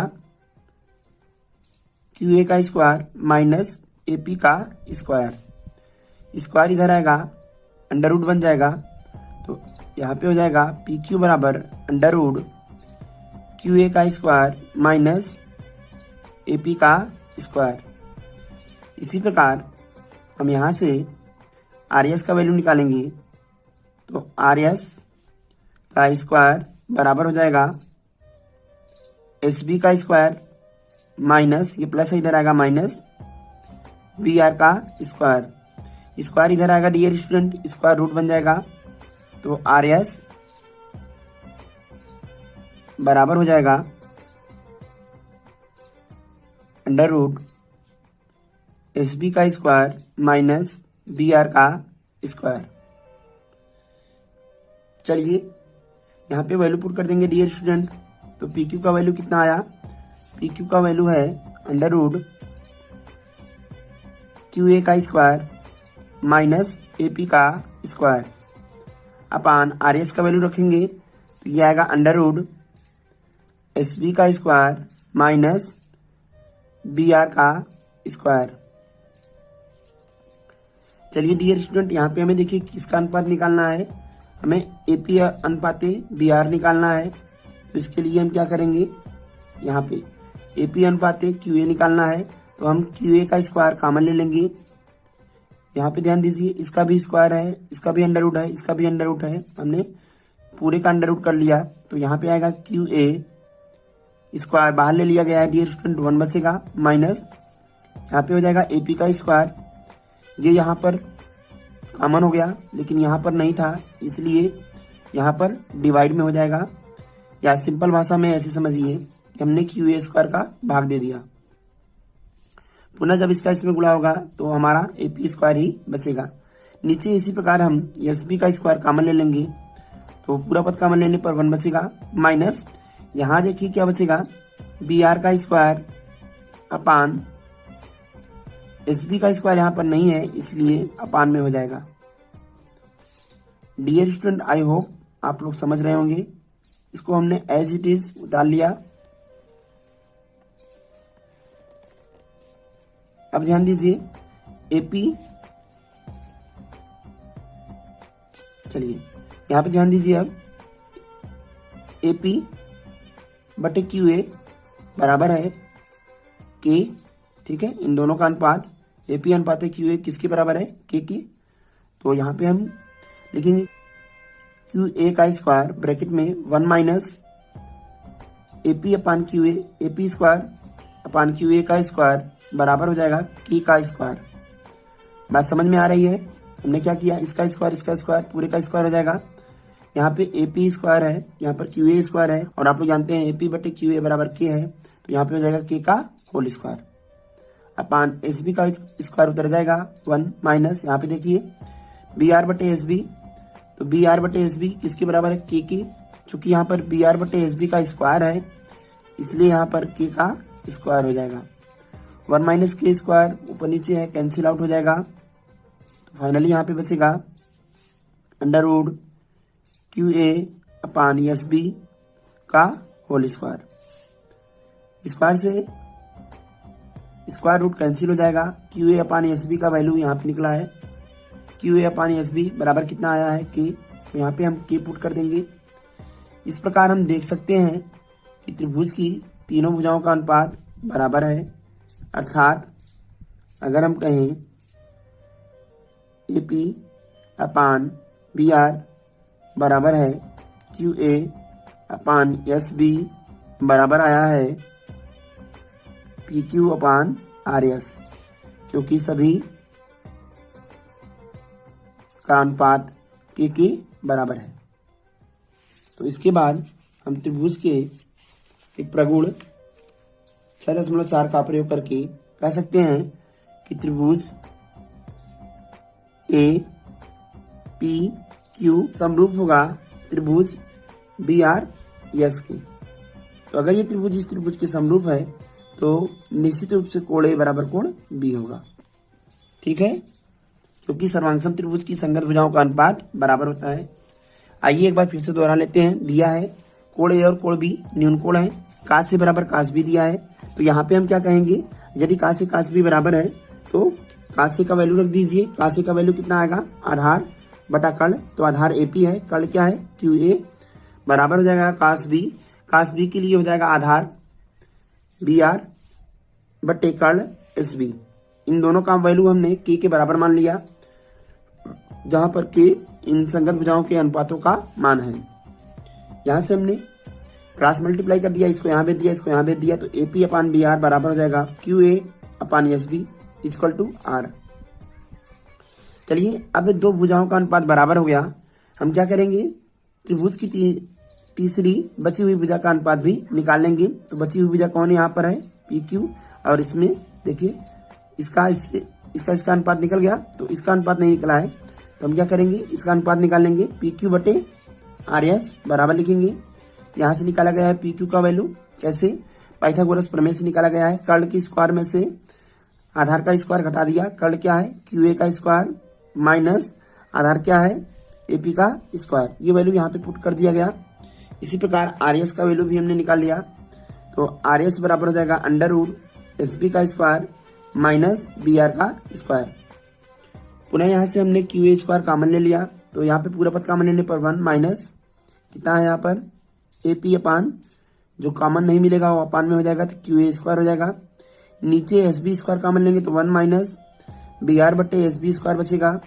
Speaker 2: क्यू ए का स्क्वायर माइनस ए पी का स्क्वायर। स्क्वायर इधर आएगा, अंडर रूट बन जाएगा, तो यहाँ पे हो जाएगा पी क्यू बराबर अंडर रूट क्यू ए का स्क्वायर माइनस ए पी का स्क्वायर। इसी प्रकार हम यहाँ से आर एस का वैल्यू निकालेंगे, तो आर एस का स्क्वायर बराबर हो जाएगा एस बी का स्क्वायर माइनस, ये प्लस इधर आएगा माइनस बी आर का स्क्वायर। स्क्वायर इधर आएगा डियर स्टूडेंट, स्क्वायर रूट बन जाएगा, तो आर एस बराबर हो जाएगा अंडर रूट एस बी का स्क्वायर माइनस बी आर का स्क्वायर। चलिए यहाँ पे वैल्यू पुट कर देंगे डियर स्टूडेंट, तो पी क्यू का वैल्यू कितना आया, पी क्यू का वैल्यू है अंडर रूट क्यू ए का स्क्वायर माइनस ए पी का स्क्वायर अपान आर एस का वैल्यू रखेंगे, तो ये आएगा अंडर रूट एस बी का स्क्वायर माइनस बी आर का स्क्वायर। चलिए डियर स्टूडेंट, यहाँ पे हमें देखिए किसका अनुपात निकालना है, हमें ए पी अनुपाते बी आर निकालना है। तो इसके लिए हम क्या करेंगे, यहाँ पे ए पी अनुपाते क्यू ए निकालना है, तो हम क्यू ए का स्क्वायर कॉमन ले लेंगे। यहाँ पे ध्यान दीजिए, इसका भी स्क्वायर है, इसका भी अंडर रूट है, इसका भी अंडर रूट है, हमने पूरे का अंडर रूट कर लिया, तो यहाँ पे आएगा क्यू ए स्क्वायर बाहर ले लिया गया है डियर स्टूडेंट, 1 बचेगा माइनस यहाँ पे हो जाएगा ए पी का स्क्वायर। ये यहाँ पर कॉमन हो गया, लेकिन यहाँ पर नहीं था, इसलिए यहाँ पर डिवाइड में हो जाएगा, या सिंपल भाषा में ऐसे समझिए कि हमने क्यू ए स्क्वायर का भाग दे दिया। पुनः जब इसका इसमें गुणा होगा तो हमारा ए पी स्क्वायर ही बचेगा। नीचे इसी प्रकार हम एस बी का स्क्वायर कॉमन ले लेंगे, तो पूरा पद कॉमन लेने पर 1 बचेगा माइनस यहाँ देखिए क्या बचेगा, बी आर का स्क्वायर अपान एस बी का स्क्वायर यहाँ पर नहीं है, इसलिए अपान में हो जाएगा। डियर स्टूडेंट, आई होप आप लोग समझ रहे होंगे। इसको हमने एज इट इज उतार लिया। अब ध्यान दीजिए, एपी, चलिए यहाँ पे ध्यान दीजिए, अब एपी बटे क्यू ए बराबर है के, ठीक है, इन दोनों का अनुपात एपी अनुपात क्यू ए किसके बराबर है, के की। तो यहाँ पे हम लिखेंगे क्यू ए का स्क्वायर ब्रैकेट में 1 minus AP upon Q A, AP square upon Q A का स्क्वायर बराबर हो जाएगा के का स्क्वायर। बात समझ में आ रही है, हमने क्या किया, इसका स्क्वायर पूरे का स्क्वायर हो जाएगा। यहाँ पे ए पी स्क्वायर है, यहाँ पर क्यू ए स्क्वायर है, और आप लोग जानते हैं ए पी बटे क्यू ए बराबर के है, तो यहाँ पे हो जाएगा के का whole square upon S B का स्क्वायर उतर जाएगा 1 माइनस यहाँ पे देखिए बी आर बटे एस बी, तो बी आर बटे एस बी किसके बराबर है, के की। चूंकि यहाँ पर बी आर बटे एस बी का स्क्वायर है, इसलिए यहाँ पर के का स्क्वायर हो जाएगा। 1 माइनस के स्क्वायर ऊपर नीचे है, कैंसिल आउट हो जाएगा, तो फाइनली यहाँ पे बचेगा under root Q A upon S B का होल स्क्वायर। स्क्वायर से स्क्वायर रूट कैंसिल हो जाएगा, Q A upon S B का वैल्यू यहाँ पे निकला है, Q A upon S B बराबर कितना आया है, के, तो यहाँ पे हम के पुट कर देंगे। इस प्रकार हम देख सकते हैं कि त्रिभुज की तीनों भुजाओं का अनुपात बराबर है, अर्थात अगर हम कहें A P upon B R बराबर है Q A upon S B बराबर आया है P Q upon R S, क्योंकि सभी का अनुपात के बराबर है। तो इसके बाद हम त्रिभुज के एक प्रगुण 6.4 का प्रयोग करके कह सकते हैं कि त्रिभुज ए पी क्यू समरूप होगा त्रिभुज बी आर एस के। तो अगर ये त्रिभुज इस त्रिभुज के समरूप है तो निश्चित रूप से कोण ए बराबर कोण बी होगा। ठीक है, क्योंकि सर्वांगसम त्रिभुज की संगत भुजाओं का अनुपात बराबर होता है। आइए एक बार फिर से दोहरा लेते हैं। दिया है कोण ए और कोण बी न्यून कोण है, काश से बराबर काश बी दिया है। तो यहाँ पे हम क्या कहेंगे, यदि काश से काश बी बराबर है तो काश से का वैल्यू रख दीजिए। काश से का वैल्यू कितना आएगा, आधार बटा कर्ण, तो आधार एपी है, कर्ण क्या है क्यू ए, बराबर हो जाएगा काश बी। काश बी के लिए हो जाएगा आधार बी आर बटे कर्ण एस बी। इन दोनों का वैल्यू हमने के बराबर मान लिया, जहां पर के इन संगत भुजाओं के अनुपातों का मान है। यहां से हमने क्रॉस मल्टीप्लाई कर दिया, इसको यहाँ भेज दिया, इसको यहाँ भेज दिया, तो एपी अपान बी आर बराबर हो जाएगा Q A upon S B equal to R. चलिए अब दो भुजाओं का अनुपात बराबर हो गया, हम क्या करेंगे, त्रिभुज की तीसरी बची हुई भुजा का अनुपात भी निकाल लेंगे। तो बची हुई भुजा कौन है, यहाँ पर है पी क्यू, और इसमें देखिए इसका अनुपात निकल गया, तो इसका अनुपात नहीं निकला है, तो हम क्या करेंगे, इसका अनुपात निकाल लेंगे। पी क्यू बटे आर एस बराबर लिखेंगे, यहाँ से निकाला गया है पी क्यू का वैल्यू, कैसे, पाइथागोरस प्रमेय से निकाला गया है। कर्ण की स्क्वायर में से आधार का स्क्वायर घटा दिया, कर्ण क्या है क्यू ए का स्क्वायर माइनस आधार क्या है एपी का स्क्वायर, ये वैल्यू यहाँ पे पुट कर दिया गया। इसी प्रकार आर एस का वैल्यू भी हमने निकाल लिया, तो आर एस बराबर हो जाएगा अंडर रूट एस बी का स्क्वायर माइनस बी आर का स्क्वायर। पुनः यहाँ से हमने क्यू ए स्क्वायर कॉमन ले लिया, तो यहाँ पे पूरा पद कॉमन लेने पर 1 माइनस कितना है यहाँ पर एपी अपान, जो कॉमन नहीं मिलेगा वो अपान में हो जाएगा, तो क्यू ए स्क्वायर हो जाएगा। नीचे एस बी स्क्वायर कॉमन लेंगे तो 1 माइनस बी आर बटे एस बी स्क्वायर बचेगा,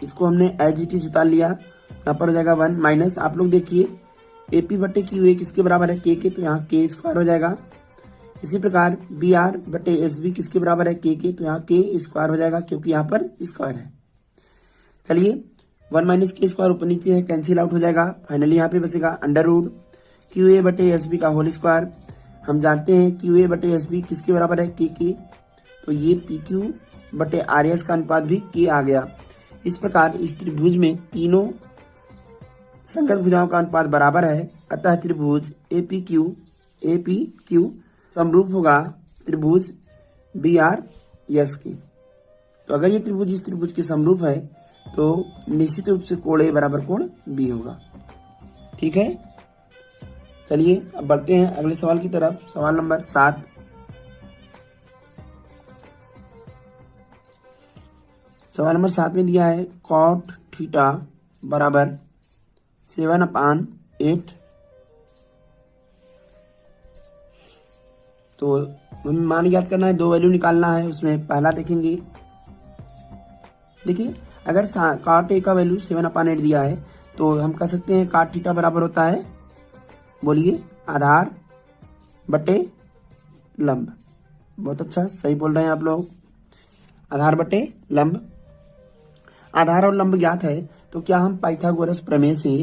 Speaker 2: इसको हमने एज इट इज उतार लिया, यहाँ पर हो जाएगा 1 माइनस, आप लोग देखिए एपी बटे क्यू ए किसके बराबर है के, तो यहाँ के स्क्वायर हो जाएगा। इसी प्रकार बी आर बटे एस बी किसके बराबर है के, तो यहाँ के स्क्वायर हो जाएगा, क्योंकि यहाँ पर स्क्वायर है। चलिए 1 माइनस के स्क्वायर ऊपर नीचे है, कैंसिल आउट हो जाएगा, फाइनली यहाँ पे बचेगा अंडर रूट क्यू ए बटे एस बी का होल स्क्वायर। हम जानते हैं क्यू ए बटे एस बी किसके बराबर है के, तो ये पी क्यू बटे आर एस का अनुपात भी के आ गया। इस प्रकार इस त्रिभुज में तीनों संगत भुजाओं का अनुपात बराबर है, अतः त्रिभुज ए पी क्यू समरूप होगा त्रिभुज बी आर एस के। तो अगर ये त्रिभुज इस त्रिभुज के समरूप है तो निश्चित रूप से कोण ए बराबर कोण बी होगा। ठीक है, चलिए अब बढ़ते हैं अगले सवाल की तरफ। सवाल नंबर 7, सवाल नंबर 7 में दिया है कॉट थीटा बराबर 7/8। तो हमें मान याद करना है, दो वैल्यू निकालना है। उसमें पहला देखेंगे, देखिए अगर कॉट ए का वैल्यू 7/8 दिया है तो हम कह सकते हैं कॉट थीटा बराबर होता है, बोलिए आधार बटे लंब। बहुत अच्छा, सही बोल रहे हैं आप लोग, आधार बटे लंब। आधार और लंब ज्ञात है तो क्या हम पाइथागोरस प्रमेय से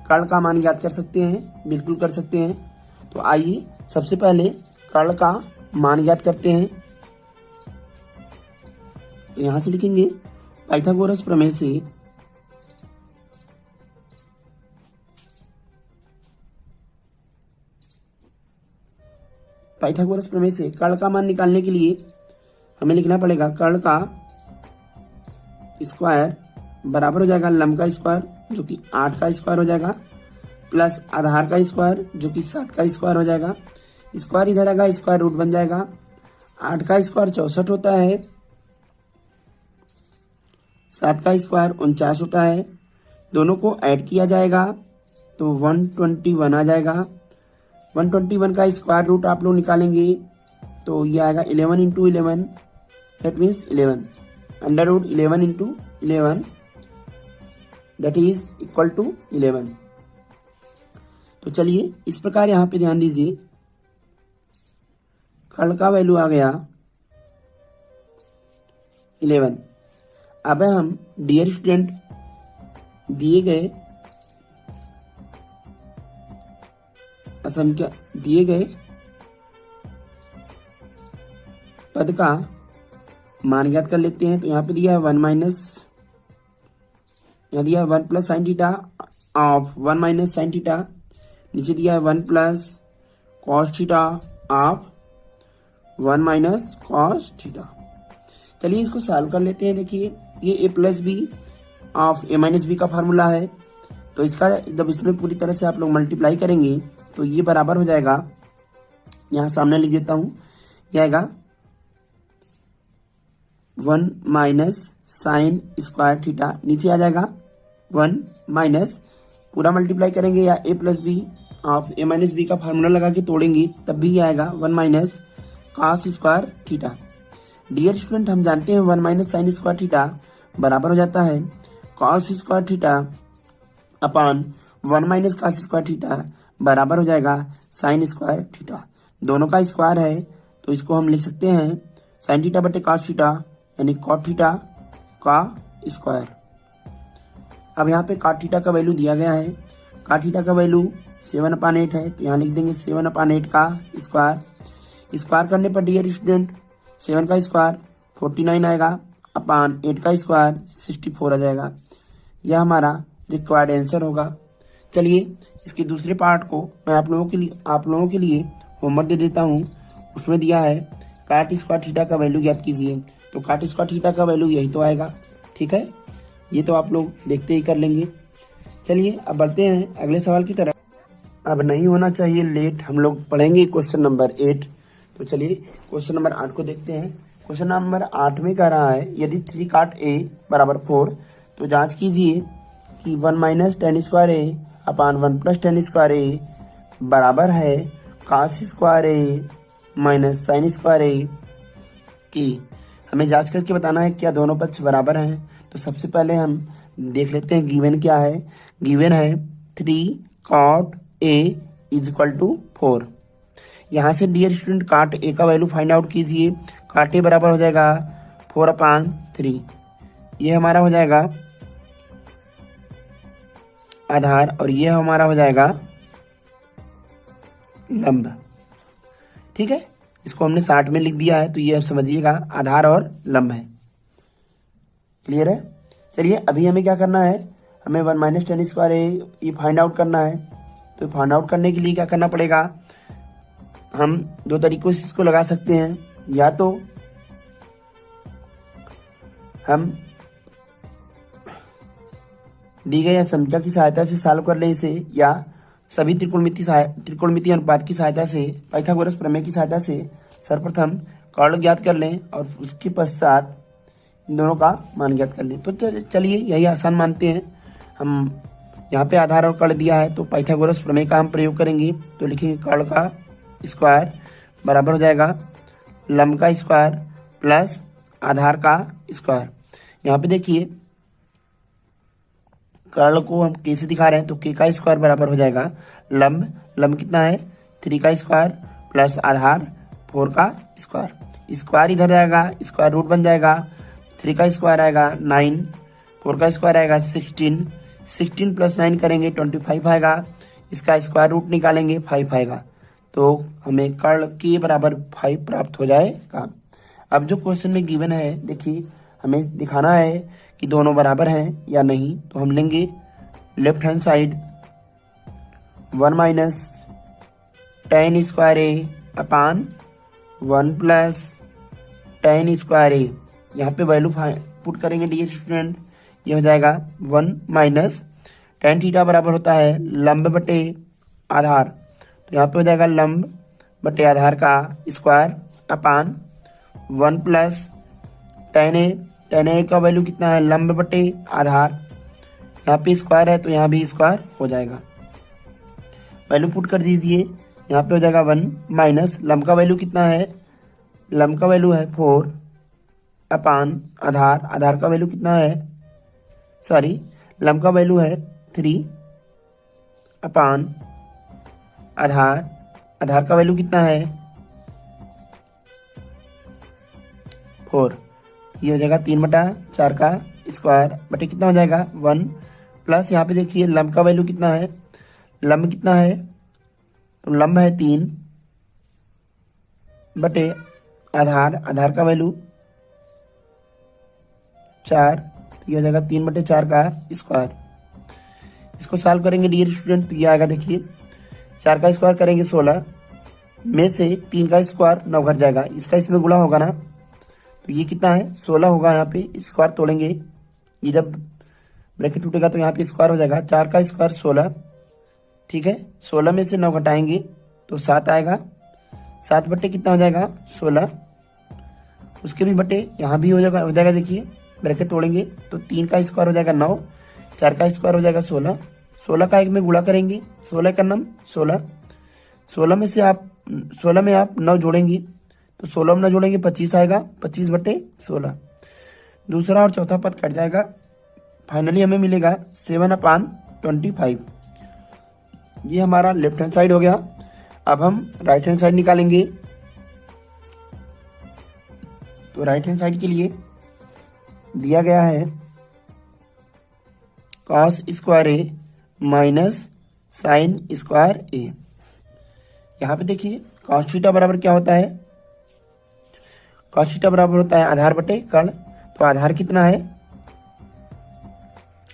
Speaker 2: कर्ण का मान ज्ञात कर सकते हैं? बिल्कुल कर सकते हैं। तो आइए सबसे पहले कर्ण का मान ज्ञात करते हैं। तो यहां से लिखेंगे पाइथागोरस प्रमेय से कर्ण का मान निकालने के लिए हमें लिखना पड़ेगा कर्ण का स्क्वायर बराबर हो जाएगा लंब का स्क्वायर जो कि 8 का स्क्वायर हो जाएगा, प्लस आधार का स्क्वायर जो कि 7 का स्क्वायर हो जाएगा। स्क्वायर इधर आएगा, स्क्वायर रूट बन जाएगा। 8 का स्क्वायर 64 होता है, 7 का स्क्वायर 49 होता है। दोनों को ऐड किया जाएगा तो 121 आ जाएगा। 121 का स्क्वायर रूट आप लोग निकालेंगे तो ये आएगा 11 into 11, that means 11, under root 11 into 11 that is equal to 11। तो चलिए इस प्रकार यहां पे ध्यान दीजिए, कर्ण का वैल्यू आ गया 11। अब हम डियर स्टूडेंट दिए गए पद का मान ज्ञात कर लेते हैं। तो यहाँ पे दिया है 1 माइनस, यहाँ दिया है 1 plus sine theta of 1 minus sine theta, नीचे दिया है 1 plus cos theta of 1 minus cos theta. चलिए इसको सॉल्व कर लेते हैं। देखिए ये a plus B of a minus B का फार्मूला है, तो इसका जब इसमें पूरी तरह से आप लोग मल्टीप्लाई करेंगे तो ये बराबर हो जाएगा, यहाँ सामने लिख देता हूँ, ये आएगा 1 माइनस साइन स्क्वायर थीटा, नीचे आ जाएगा 1 माइनस, पूरा मल्टीप्लाई करेंगे या a plus B of a minus B का फार्मूला लगा के तोड़ेंगे तब भी ये आएगा 1 minus cos square theta. Dear student, हम जानते हैं 1 माइनस साइन स्क्वायर थीटा बराबर हो जाता है cos square theta upon 1 minus cos square theta बराबर हो जाएगा साइन स्क्वायर थीटा। दोनों का स्क्वायर है तो इसको हम लिख सकते हैं साइन थीटा बटे कॉस थीटा, यानी कॉट थीटा का स्क्वायर। अब यहाँ पे कॉट थीटा का वैल्यू दिया गया है, कॉट थीटा का वैल्यू 7/8 है, तो यहाँ लिख देंगे 7/8 का स्क्वायर। स्क्वायर करने पर डियर स्टूडेंट 7 का स्क्वायर 49 आएगा, अपान 8 का स्क्वायर 64 आ जाएगा। यह हमारा रिक्वायर्ड आंसर होगा। चलिए इसके दूसरे पार्ट को मैं आप लोगों के लिए होमवर्क दे देता हूँ। उसमें दिया है काट स्क्वायर थीटा का वैल्यू ज्ञात कीजिए, तो काट स्क्वायर थीटा का वैल्यू यही तो आएगा। ठीक है, ये तो आप लोग देखते ही कर लेंगे। चलिए अब बढ़ते हैं अगले सवाल की तरफ। अब नहीं होना चाहिए लेट, हम लोग पढ़ेंगे क्वेश्चन नंबर 8। तो चलिए क्वेश्चन नंबर 8 को देखते हैं। क्वेश्चन नंबर 8 में कह रहा है यदि 3 काट a बराबर 4 तो जांच कीजिए कि 1 minus ten square A upon 1 plus ten square ए बराबर है कॉस स्क्वायर ए माइनस साइन स्क्वायर ए की। हमें जांच करके बताना है क्या दोनों पक्ष बराबर हैं। तो सबसे पहले हम देख लेते हैं गिवन क्या है। गिवन है 3 cot A is equal to 4। यहाँ से डियर स्टूडेंट काट ए का वैल्यू फाइंड आउट कीजिए। काट ए बराबर हो जाएगा 4/3, ये हमारा हो जाएगा आधार और ये हमारा हो जाएगा लंब। ठीक है, इसको हमने 60 में लिख दिया है, तो ये अब समझिएगा आधार और लंब है। क्लियर है। चलिए अभी हमें क्या करना है, हमें 1 माइनस टेन स्क्वायर ए ये फाइंड आउट करना है। तो फाइंड आउट करने के लिए क्या करना पड़ेगा, हम दो तरीकों से इसको लगा सकते हैं। या तो हम दी गई संख्या की सहायता से सॉल्व कर लें इसे, या सभी त्रिकोणमिति अनुपात की सहायता से, पाइथागोरस प्रमेय की सहायता से सर्वप्रथम कर्ण ज्ञात कर लें और उसके पश्चात इन दोनों का मान ज्ञात कर लें। तो चलिए यही आसान मानते हैं। हम यहाँ पे आधार और कर्ण दिया है तो पाइथागोरस प्रमेय का हम प्रयोग करेंगे। तो लिखेंगे कर्ण का स्क्वायर बराबर हो जाएगा लंब का स्क्वायर प्लस आधार का स्क्वायर। यहाँ पे देखिए कर्ण को हम के से दिखा रहे हैं, तो के का स्क्वायर बराबर हो जाएगा लंब कितना है 3 का स्क्वायर प्लस आधार 4 का स्क्वायर। स्क्वायर इधर जाएगा, स्क्वायर रूट बन जाएगा, 3 का स्क्वायर आएगा 9, 4 का स्क्वायर आएगा 16 प्लस 9 करेंगे 25 आएगा। इसका स्क्वायर रूट निकालेंगे 5 आएगा, तो हमें कर्ण के बराबर 5 प्राप्त हो जाएगा। अब जो क्वेश्चन में गिवन है, देखिए हमें दिखाना है कि दोनों बराबर हैं या नहीं। तो हम लेंगे left hand side 1 minus ten square A upon 1 plus ten square A. यहाँ पे वैल्यू पुट करेंगे डियर स्टूडेंट, ये हो जाएगा 1 माइनस टेन थीटा बराबर होता है लंब बटे आधार, तो यहाँ पे हो जाएगा लंब बटे आधार का स्क्वायर अपान 1 प्लस टेन ए का वैल्यू कितना है लंब बटे आधार, यहाँ पे स्क्वायर है तो यहाँ भी स्क्वायर हो जाएगा। वैल्यू पुट कर दीजिए, यहाँ पे हो जाएगा 1 माइनस लंब का वैल्यू कितना है, लंब का वैल्यू है 4 अपान आधार का वैल्यू कितना है, लंब का वैल्यू है 3 अपान आधार का वैल्यू कितना है 4। ये हो जाएगा 3/4 का स्क्वायर बटे कितना हो जाएगा 1 प्लस यहाँ पे देखिए लंब का वैल्यू कितना है, तो लंब है 3 बटे आधार का वैल्यू 4, तो ये हो जाएगा 3/4 का स्क्वायर। इसको सॉल्व करेंगे डियर स्टूडेंट, तो ये आएगा देखिए 4 का स्क्वायर करेंगे 16, में से 3 का स्क्वायर 9 घट जाएगा, इसका इसमें गुणा होगा ना, तो ये कितना है 16 होगा। यहाँ पे स्क्वायर तोड़ेंगे, ये जब ब्रैकेट टूटेगा तो यहाँ पे स्क्वायर हो जाएगा, 4 का स्क्वायर 16, ठीक है। 16 में से 9 घटाएंगे तो 7 आएगा, 7 बट्टे कितना हो जाएगा 16, उसके भी बट्टे यहाँ भी हो जाएगा। देखिए ब्रैकेट तोड़ेंगे तो 3 का स्क्वायर हो जाएगा 9, 4 का स्क्वायर हो जाएगा 16, 16 का 1 में गुणा करेंगे, 16 का नाम 16, 16 में से आप 16 में आप 9 जोड़ेंगे तो 16 में 9 जोड़ेंगे 25 आएगा, 25 बट्टे 16। दूसरा और चौथा पद कट जाएगा, फाइनली हमें मिलेगा 7/25। ये हमारा लेफ्ट हैंड साइड हो गया। अब हम राइट हैंड साइड निकालेंगे। तो राइट हैंड साइड के लिए दिया गया है cos square A minus sine square A. यहाँ पे देखिए cos थीटा बराबर क्या होता है, cos थीटा बराबर होता है आधार बटे कर्ण। तो आधार कितना है,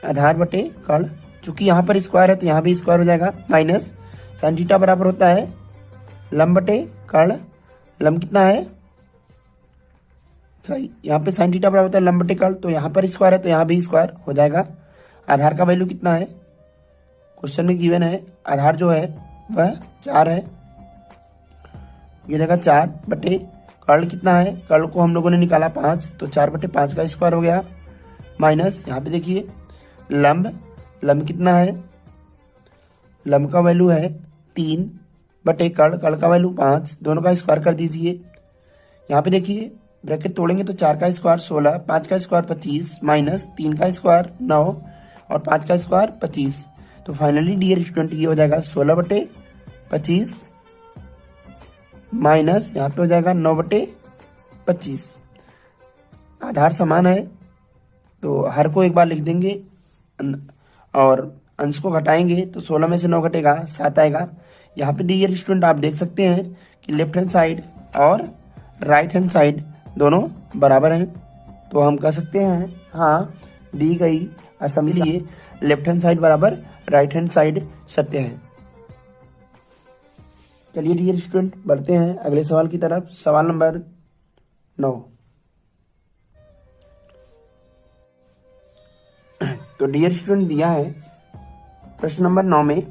Speaker 2: आधार बटे कर्ण, चूंकि यहाँ पर स्क्वायर है तो यहाँ भी स्क्वायर हो जाएगा, माइनस साइन थीटा बराबर होता है लंब बटे कर्ण। लंब कितना है, सही, यहाँ पे साइन थीटा बराबर होता है लंब बटे कर्ण, तो यहाँ पर स्क्वायर है तो यहाँ भी स्क्वायर हो जाएगा। आधार का वैल्यू कितना है, क्वेश्चन में गिवन है, आधार जो है वह 4 है, ये जगह 4 बटे कर्ण कितना है, कर्ण को हम लोगों ने निकाला 5, तो 4 बटे 5 का स्क्वायर हो गया, माइनस यहाँ पे देखिए लंब, लंब कितना है, लंब का वैल्यू है 3 बटे कर्ण, कर्ण का वैल्यू 5, दोनों का स्क्वायर कर दीजिए। यहाँ पे देखिए ब्रैकेट तोड़ेंगे तो 4 का स्क्वायर 16, 5 का स्क्वायर 25, माइनस 3 का स्क्वायर 9 और 5 का स्क्वायर 25। तो फाइनली डियर स्टूडेंट ये हो जाएगा 16 बटे 25 माइनस यहाँ पे हो जाएगा 9 बटे 25। आधार समान है तो हर को एक बार लिख देंगे और अंश को घटाएंगे तो 16 में से 9 घटेगा 7 आएगा। यहाँ पे डियर स्टूडेंट आप देख सकते हैं कि लेफ्ट हैंड साइड और राइट हैंड साइड दोनों बराबर हैं, तो हम कह सकते हैं हाँ दी गई असेंबली लिए लेफ्ट हैंड साइड बराबर राइट हैंड साइड सत्य है। चलिए डियर स्टूडेंट बढ़ते हैं अगले सवाल की तरफ। सवाल नंबर 9। तो डियर स्टूडेंट दिया है प्रश्न नंबर 9 में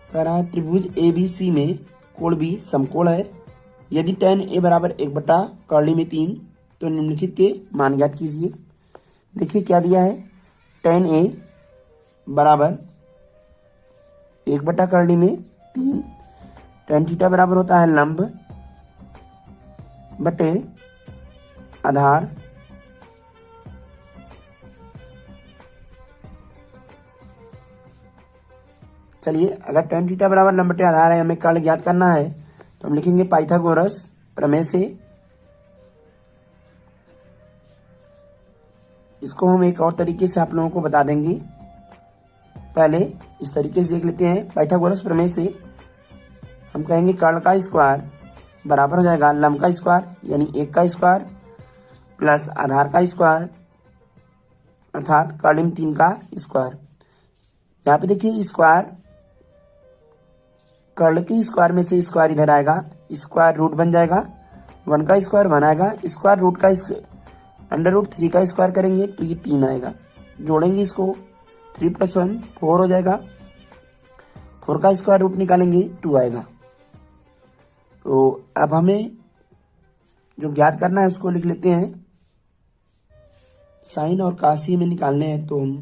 Speaker 2: कह रहा है त्रिभुज ABC में कोण B समकोण है, यदि tan A बराबर 1/कर्णी में 3 तो निम्नलिखित के मान ज्ञात कीजिए। देखिए क्या दिया है, tan A बराबर 1/कर्णी में 3, tan थीटा बराबर होता है लंब बटे आधार चलिए अगर tan थीटा बराबर लंब बटे आधार है, हमें कर्ण ज्ञात करना है तो हम लिखेंगे पाइथागोरस प्रमेय से। इसको हम एक और तरीके से आप लोगों को बता देंगे, पहले इस तरीके से देख लेते हैं। पाइथागोरस प्रमेय से हम कहेंगे कर्ण का स्क्वायर बराबर हो जाएगा लंब का स्क्वायर यानी 1 का स्क्वायर प्लस आधार का स्क्वायर अर्थात कर्ण में 3 का स्क्वायर। यहाँ पे देखिए स्क्वायर, कर्ण के स्क्वायर में से स्क्वायर इधर आएगा, स्क्वायर रूट बन जाएगा, 1 का स्क्वायर 1 आएगा, स्क्वायर रूट का √3 का स्क्वायर करेंगे तो ये 3 आएगा, जोड़ेंगे इसको 3 + 1 4 हो जाएगा, 4 का स्क्वायर रूट निकालेंगे 2 आएगा। तो अब हमें जो ज्ञात करना है उसको लिख लेते हैं, साइन और काशी में निकालने हैं तो हम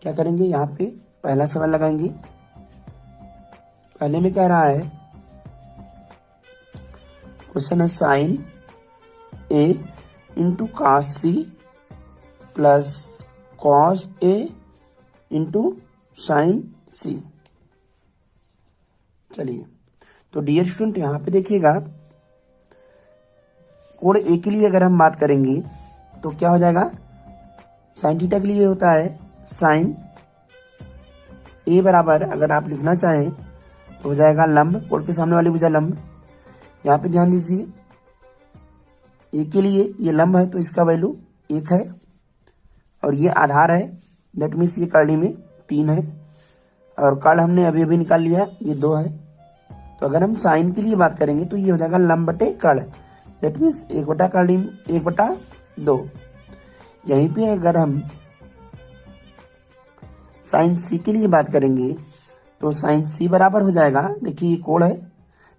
Speaker 2: क्या करेंगे, यहाँ पे पहला सवाल लगाएंगे। पहले में कह रहा है क्वेश्चन है sine A into cos C plus cos A into sine C। चलिए तो डियर स्टूडेंट यहाँ पे देखिएगा कोण A के लिए अगर हम बात करेंगे तो क्या हो जाएगा, साइन थीटा के लिए होता है साइन A बराबर अगर आप लिखना चाहें तो हो जाएगा लंब, कोण के सामने वाली भुजा लंब। यहाँ पे ध्यान दीजिए A के लिए ये लंब है तो इसका वैल्यू 1 है और ये आधार है, दैट मीन्स ये कर्णी में 3 है, और कर्ल हमने अभी अभी निकाल लिया, ये 2 है। तो अगर हम साइन के लिए बात करेंगे तो ये हो जाएगा लंब बटे कर्ल, दैट मीन्स 1/2। यहीं पे अगर हम साइन सी के लिए बात करेंगे तो साइन सी बराबर हो जाएगा, देखिए ये कोण है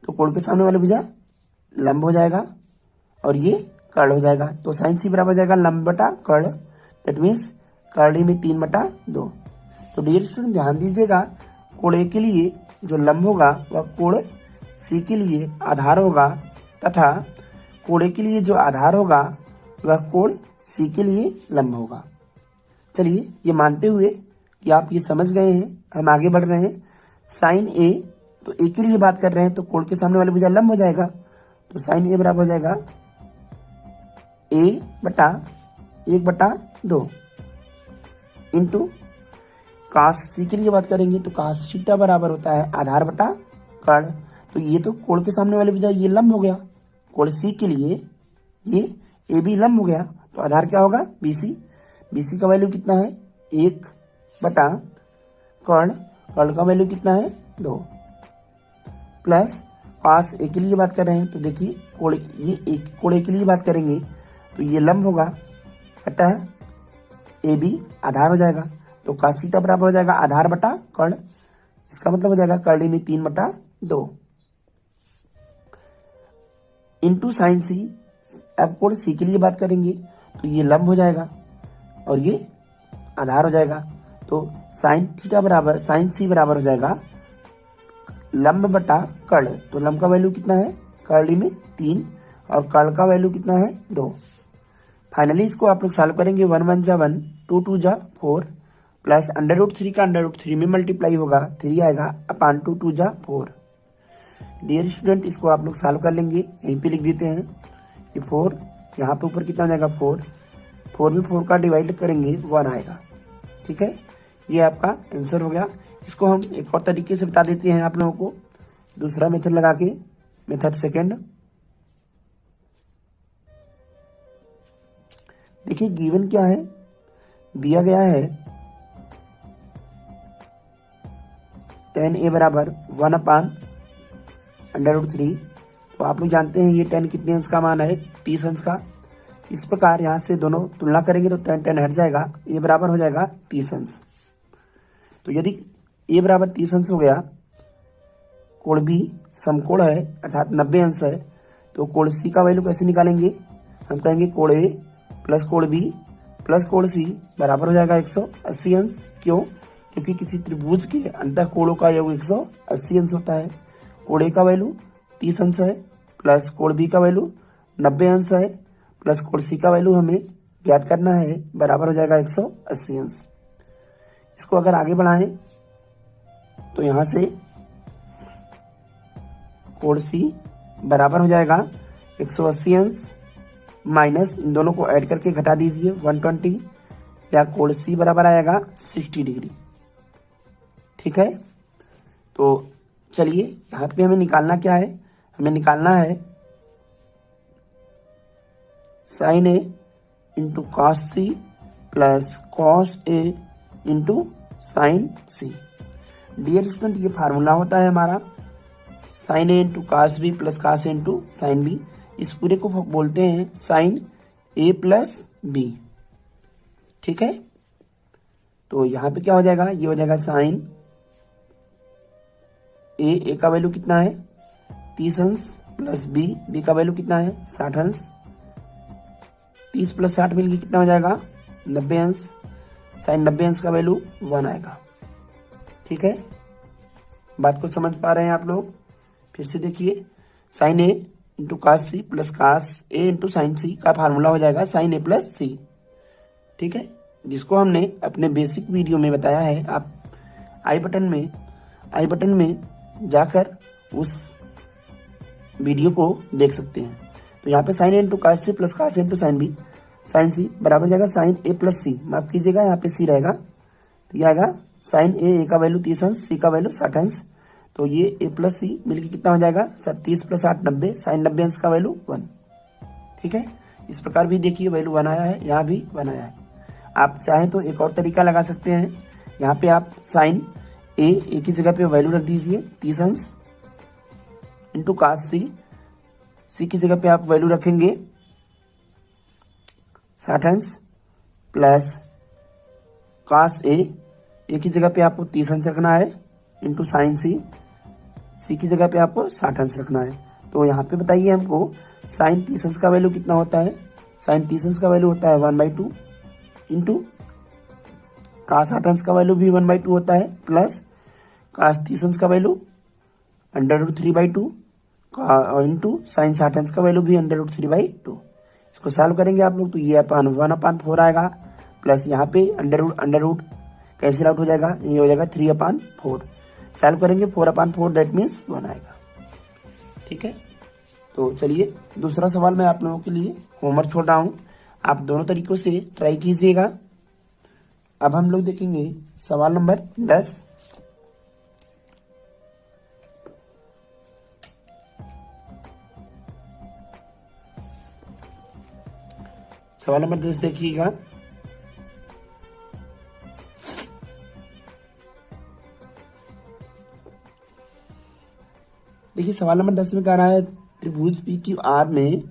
Speaker 2: तो कोण के सामने वाला भुजा लंब हो जाएगा और ये कर्ल हो जाएगा। तो साइन सी बराबर हो जाएगा लंब बटा कर्ल, दैट मीन्स कर्ल में 3/2। तो डियर स्टूडेंट ध्यान दीजिएगा, कोण ए के लिए जो लंब होगा वह कोण सी के लिए आधार होगा, तथा कोण ए के लिए जो आधार होगा वह कोण सी के लिए लंब होगा। चलिए ये मानते हुए कि आप ये समझ गए हैं, हम आगे बढ़ रहे हैं। साइन ए, तो ए के लिए बात कर रहे हैं तो कोण के सामने वाले भुजा लंब हो जाएगा, तो साइन ए बराबर हो जाएगा a/1/2 इंटू कास सी के लिए बात करेंगे तो कास थीटा बराबर होता है आधार बटा कर्ल। तो ये तो कोण के सामने वाले भुजा ये लंब हो गया, कोण सी के लिए ये ए बी लंब हो गया, तो आधार क्या होगा BC। BC का वैल्यू कितना है 1/कर्ल, कर्ल का वैल्यू कितना है 2, प्लस कास ए के लिए बात कर रहे हैं तो देखिए कोण ए के लिए बात करेंगे तो ये लंब होगा, अतः AB आधार हो जाएगा, तो कास थीटा बराबर हो जाएगा आधार बटा कर्ल। इसका मतलब हो जाएगा कर्ल में 3/2 इंटू साइन सी। अब कोण सी के लिए बात करेंगे तो ये लंब हो जाएगा और ये आधार हो जाएगा, तो साइन सी बराबर हो जाएगा लंब बटा कर्ल। तो लंब का वैल्यू कितना है कर्ल में 3 और कर्ल का वैल्यू कितना है 2। फाइनली इसको आप लोग सॉल्व करेंगे, 1 1 जा 1, 2 2 जा 4, प्लस √3 का √3 में मल्टीप्लाई होगा, 3 आएगा अपान 2 2 जा 4। डियर स्टूडेंट इसको आप लोग सॉल्व कर लेंगे, यहीं पे लिख देते हैं ये 4, यहाँ पे ऊपर कितना हो जाएगा 4 में 4 का डिवाइड करेंगे 1 आएगा। ठीक है, ये आपका आंसर हो गया। इसको हम एक और तरीके से बता देते हैं आप लोगों को, दूसरा मेथड लगा के, मेथड सेकंड। देखिए गिवन क्या है, दिया गया है tan A बराबर 1/√3। तो आप लोग जानते हैं ये tan कितने अंश का मान है 30 अंश का। इस प्रकार यहाँ से दोनों तुलना करेंगे तो tan हट जाएगा, A बराबर हो जाएगा 30 अंश। तो यदि A बराबर 30 अंश हो गया, कोण B समकोण है अर्थात 90 अंश है, तो कोण C का वैल्यू कैसे निकालेंगे, हम कहेंगे कोण A प्लस कोण B प्लस कोण C बराबर हो जाएगा 180 अंश। क्यों? क्योंकि किसी त्रिभुज के अंतः कोणों का योग 180 अंश होता है। कोण A का वैल्यू 30 अंश है, प्लस कोण B का वैल्यू 90 अंश है, प्लस कोण C का वैल्यू हमें ज्ञात करना है, बराबर हो जाएगा 180 अंश। इसको अगर आगे बढ़ाएं तो यहां से कोण C बराबर हो जाएगा 180 अंश माइनस इन दोनों को ऐड करके घटा दीजिए 120, या कोण C बराबर आएगा 60 डिग्री। ठीक है, तो चलिए यहाँ पे हमें निकालना क्या है, हमें निकालना है sine A into cos C plus cos A into sine C। Dear student ये फार्मूला होता है हमारा sine A into cos B plus cos A into sine B। इस पूरे को बोलते हैं साइन A प्लस B। ठीक है, तो यहाँ पे क्या हो जाएगा, ये हो जाएगा साइन A का वैल्यू कितना है 30 अंश, प्लस B का वैल्यू कितना है 60 अंश, 30 प्लस 60 मिलकर कितना हो जाएगा 90 अंश, साइन 90 अंश का वैल्यू 1 आएगा। ठीक है, बात को समझ पा रहे हैं आप लोग? फिर से देखिए, sine A into cos C plus cos A into sine C का फार्मूला हो जाएगा साइन A प्लस C। ठीक है, जिसको हमने अपने बेसिक वीडियो में बताया है, आप आई बटन में जाकर उस वीडियो को देख सकते हैं। तो यहाँ पे sine A into cos C plus cos A into sine B, sine C बराबर जाएगा साइन A प्लस C, माफ कीजिएगा यहाँ पे C रहेगा, तो ये आएगा साइन A का वैल्यू 30 अंश, C का वैल्यू 60 अंश, तो ये A प्लस C मिलकर कितना हो जाएगा 30 प्लस 60 90, साइन 90 अंश का वैल्यू 1। ठीक है, इस प्रकार भी देखिए वैल्यू 1 आया है, यहाँ भी 1 आया है। आप चाहें तो एक और तरीका लगा सकते हैं, यहाँ पे आप साइन ए की जगह पे वैल्यू रख दीजिए 30 अंश इंटू कास सी की जगह पे आप वैल्यू रखेंगे 60 अंश प्लस कास ए की जगह पे आपको 30 अंश रखना है इंटू साइन सी की जगह पे आपको 60 अंश रखना है। तो यहाँ पे बताइए हमको साइन 30 अंश का वैल्यू कितना होता है। साइन 30 अंश का वैल्यू होता है 1/2 इंटू कास 60 अंश का वैल्यू भी 1/2 होता है प्लस कास 30 अंश का वैल्यू √3/2 इंटू साइन 60 अंश का वैल्यू भी √3/2। इसको सॉल्व करेंगे आप लोग तो ये अपन 1/4 आएगा प्लस यहाँ पे अंडर रूट कैंसिल आउट हो जाएगा, ये हो जाएगा 3/4। सॉल्व करेंगे 4/4 दैट मीन्स 1 आएगा। ठीक है, तो चलिए दूसरा सवाल मैं आप लोगों के लिए होमवर्क छोड़ रहा हूँ, आप दोनों तरीकों से ट्राई कीजिएगा। अब हम लोग देखेंगे सवाल नंबर 10। सवाल नंबर 10 देखिएगा। देखिए सवाल नंबर 10 में कह रहा है त्रिभुज पी क्यू आर में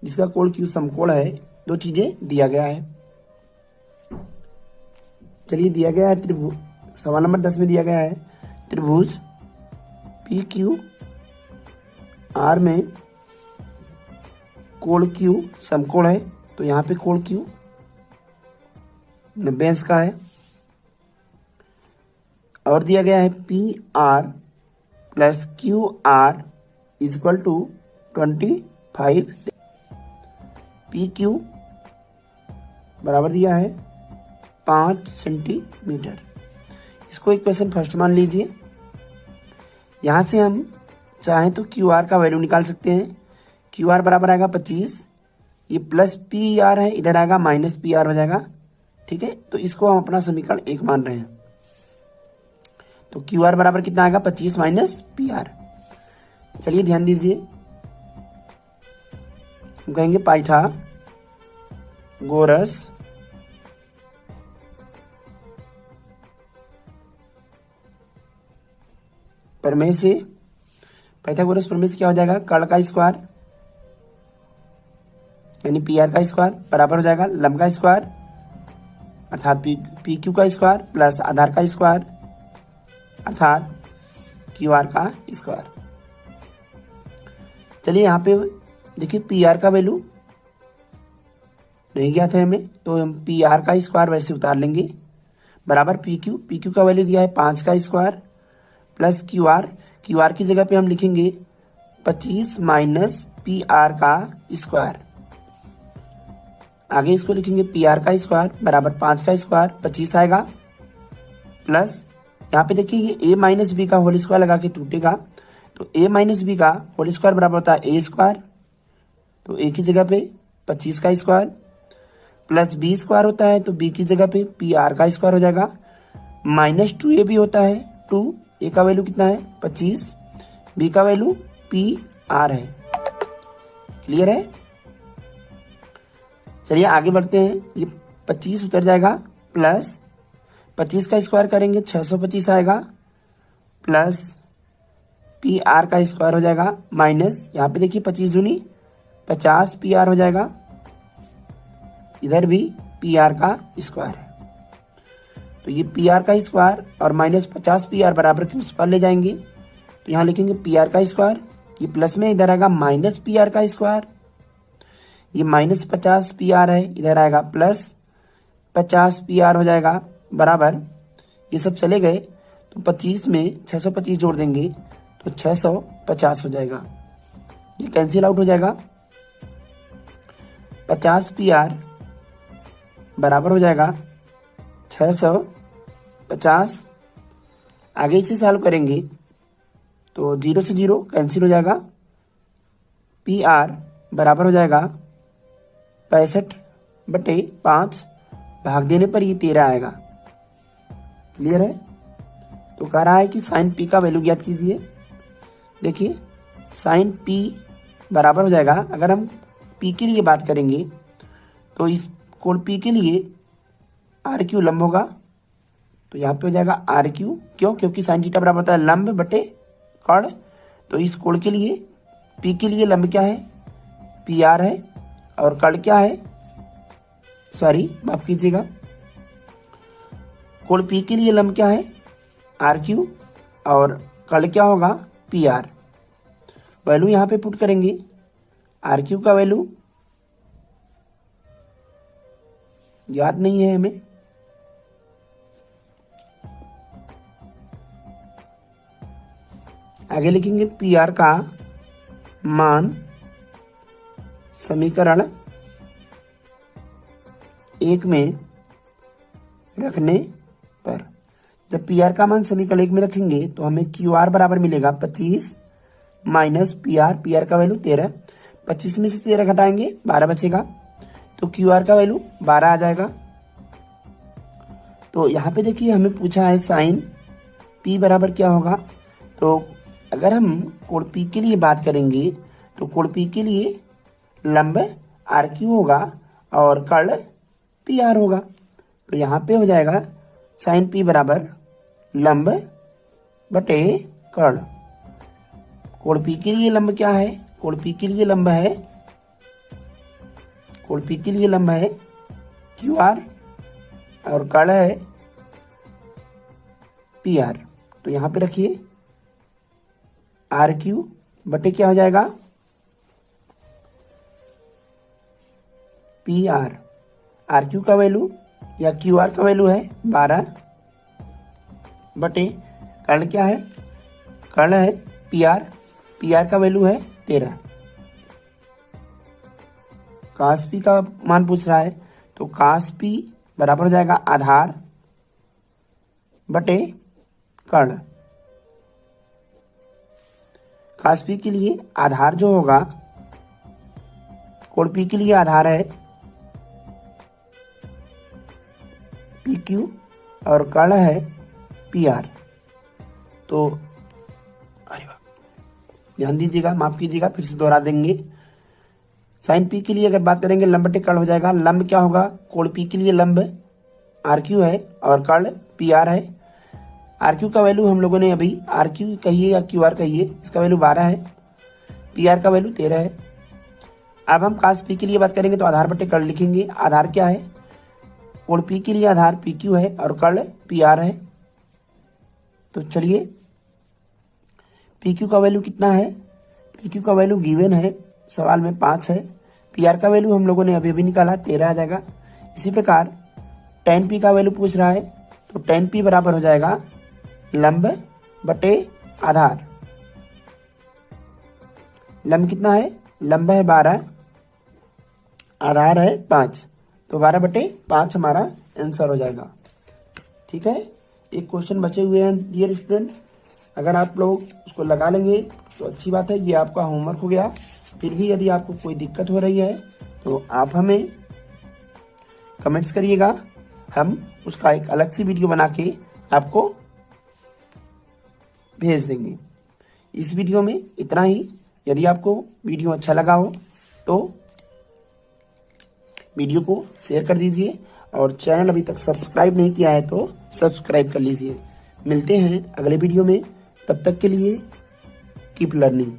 Speaker 2: जिसका कोण क्यू समकोण है, दो चीजें दिया गया है। चलिए दिया गया है त्रिभुज, सवाल नंबर 10 में दिया गया है त्रिभुज पी क्यू आर में कोण क्यू समकोण है। तो यहाँ पे कोण क्यू 90 अंश का है और दिया गया है P R plus Q R is equal to 25। P Q बराबर दिया है 5 सेंटीमीटर। इसको इक्वेशन फर्स्ट मान लीजिए। यहां से हम चाहें तो क्यू आर का वैल्यू निकाल सकते हैं। क्यू आर बराबर आएगा 25, ये प्लस पी आर है, इधर आएगा माइनस पी आर हो जाएगा। ठीक है, तो इसको हम अपना समीकरण 1 मान रहे हैं। तो क्यू आर बराबर कितना आएगा 25 माइनस पी आर। चलिए ध्यान दीजिए, हम कहेंगे पाइथागोरस प्रमेय से, पाइथागोरस प्रमेय से क्या हो जाएगा, कर्ण का स्क्वायर यानी पी आर का स्क्वायर बराबर हो जाएगा लंब का स्क्वायर अर्थात पी क्यू का स्क्वायर प्लस आधार का स्क्वायर अर्थात क्यू आर का स्क्वायर। चलिए यहाँ पे देखिए पी आर का वैल्यू नहीं गया था हमें, तो हम पी आर का स्क्वायर वैसे उतार लेंगे बराबर पी क्यू का वैल्यू दिया है 5 का स्क्वायर प्लस क्यू आर की जगह पे हम लिखेंगे 25 माइनस पी आर का स्क्वायर। आगे इसको लिखेंगे पी आर का स्क्वायर बराबर 5 का स्क्वायर 25 आएगा प्लस यहाँ पे देखिए ये a माइनस बी का होल स्क्वायर लगा के टूटेगा, तो a माइनस बी का होल स्क्वायर बराबर होता है a स्क्वायर, तो a की जगह पे 25 का स्क्वायर प्लस b स्क्वायर होता है, तो b की जगह पे पी आर का स्क्वायर हो जाएगा माइनस 2a भी होता है 2, a का वैल्यू कितना है 25, b का वैल्यू पी आर है। क्लियर है। चलिए आगे बढ़ते हैं, ये 25 उतर जाएगा प्लस 25 का स्क्वायर करेंगे 625 आएगा प्लस पी आर का स्क्वायर हो जाएगा माइनस यहाँ पे देखिए 25 दूनी 50 पी आर हो जाएगा, इधर भी पी आर का स्क्वायर है। तो ये पी आर का स्क्वायर और माइनस 50 पी आर बराबर के उस पर ले जाएंगे, तो यहाँ लिखेंगे पी आर का स्क्वायर, ये प्लस में इधर आएगा माइनस पी आर का स्क्वायर, ये माइनस 50 पी आर है, इधर आएगा प्लस 50 पी आर हो जाएगा बराबर, ये सब चले गए तो 25 में 625 जोड़ देंगे तो 650 हो जाएगा, ये कैंसिल आउट हो जाएगा। 50 पी आर बराबर हो जाएगा 650। आगे इसे सॉल्व करेंगे तो 0 से 0 कैंसिल हो जाएगा, पी आर बराबर हो जाएगा 65/5, भाग देने पर ये 13 आएगा। क्लियर है। तो कह रहा है कि साइन पी का वैल्यू ज्ञात कीजिए। देखिए साइन पी बराबर हो जाएगा, अगर हम पी के लिए बात करेंगे तो इस कोण पी के लिए आर क्यू लंब होगा तो यहाँ पे हो जाएगा आर क्यू, क्यों? क्योंकि साइन थीटा बराबर होता है लंब बटे कोण। तो इस कोण के लिए पी के लिए लंब क्या है? पी आर है, और कोण क्या है? सॉरी माफ कीजिएगा, कोण पी के लिए लंब क्या है? आर क्यू, और कोण क्या होगा? P R. वैल्यू यहाँ पे पुट करेंगे, आर क्यू का वैल्यू याद नहीं है हमें, आगे लिखेंगे पी आर का मान समीकरण 1 में रखने पर। जब पी आर का मान समीकरण 1 में रखेंगे तो हमें क्यू आर बराबर मिलेगा 25 माइनस पी आर का वैल्यू 13। 25 में से 13 घटाएंगे 12 बचेगा, तो क्यू आर का वैल्यू 12 आ जाएगा। तो यहाँ पे देखिए हमें पूछा है साइन पी बराबर क्या होगा। तो अगर हम कोण पी के लिए बात करेंगे तो कोण पी के लिए लंब आर क्यू होगा और कोण पी आर होगा। तो यहाँ पे हो जाएगा साइन पी बराबर लंब बटे कोण। कोण पी के लिए लंब क्या है? कोण पी के लिए लंब है, कोण पी के लिए लंब है क्यू आर, और कोण है पी आर। तो यहाँ पे रखिए आर क्यू बटे क्या हो जाएगा? P R. आर क्यू का वैल्यू या क्यू आर का वैल्यू है 12 बटे कोण क्या है? कोण है पी आर का वैल्यू है 13। कास पी का मान पूछ रहा है, तो कास पी बराबर हो जाएगा आधार बटे कोण। कास पी के लिए आधार जो होगा, कोण पी के लिए आधार है पी क्यू और कोण है पी आर। तो अरे वाह, ध्यान दीजिएगा, माफ कीजिएगा, फिर से दोहरा देंगे। साइन पी के लिए अगर बात करेंगे लंब बटे कोण हो जाएगा। लंब क्या होगा? कोण पी के लिए लंब आर क्यू है और कोण पी आर है। आर क्यू का वैल्यू हम लोगों ने अभी आर क्यू कहिए या क्यू आर कहिए, इसका वैल्यू 12 है, पी आर का वैल्यू 13 है। अब हम कास पी के लिए बात करेंगे तो आधार बटे कोण लिखेंगे। आधार क्या है? कोण पी के लिए आधार पी क्यू है और कोण पी आर है। तो चलिए पी क्यू का वैल्यू कितना है? पी क्यू का वैल्यू गिवन है, सवाल में 5 है। पी आर का वैल्यू हम लोगों ने अभी अभी निकाला 13 आ जाएगा। इसी प्रकार tan पी का वैल्यू पूछ रहा है, तो tan पी बराबर हो जाएगा लंब बटे आधार। लंब कितना है? लंब है 12, आधार है 5, तो 12 बटे 5 हमारा आंसर हो जाएगा। ठीक है, एक क्वेश्चन बचे हुए हैं डियर स्टूडेंट, अगर आप लोग उसको लगा लेंगे तो अच्छी बात है, ये आपका होमवर्क हो गया। फिर भी यदि आपको कोई दिक्कत हो रही है तो आप हमें कमेंट्स करिएगा, हम उसका एक अलग सी वीडियो बना के आपको भेज देंगे। इस वीडियो में इतना ही। यदि आपको वीडियो अच्छा लगा हो तो वीडियो को शेयर कर दीजिए, और चैनल अभी तक सब्सक्राइब नहीं किया है तो सब्सक्राइब कर लीजिए। मिलते हैं अगले वीडियो में, तब तक के लिए कीप लर्निंग।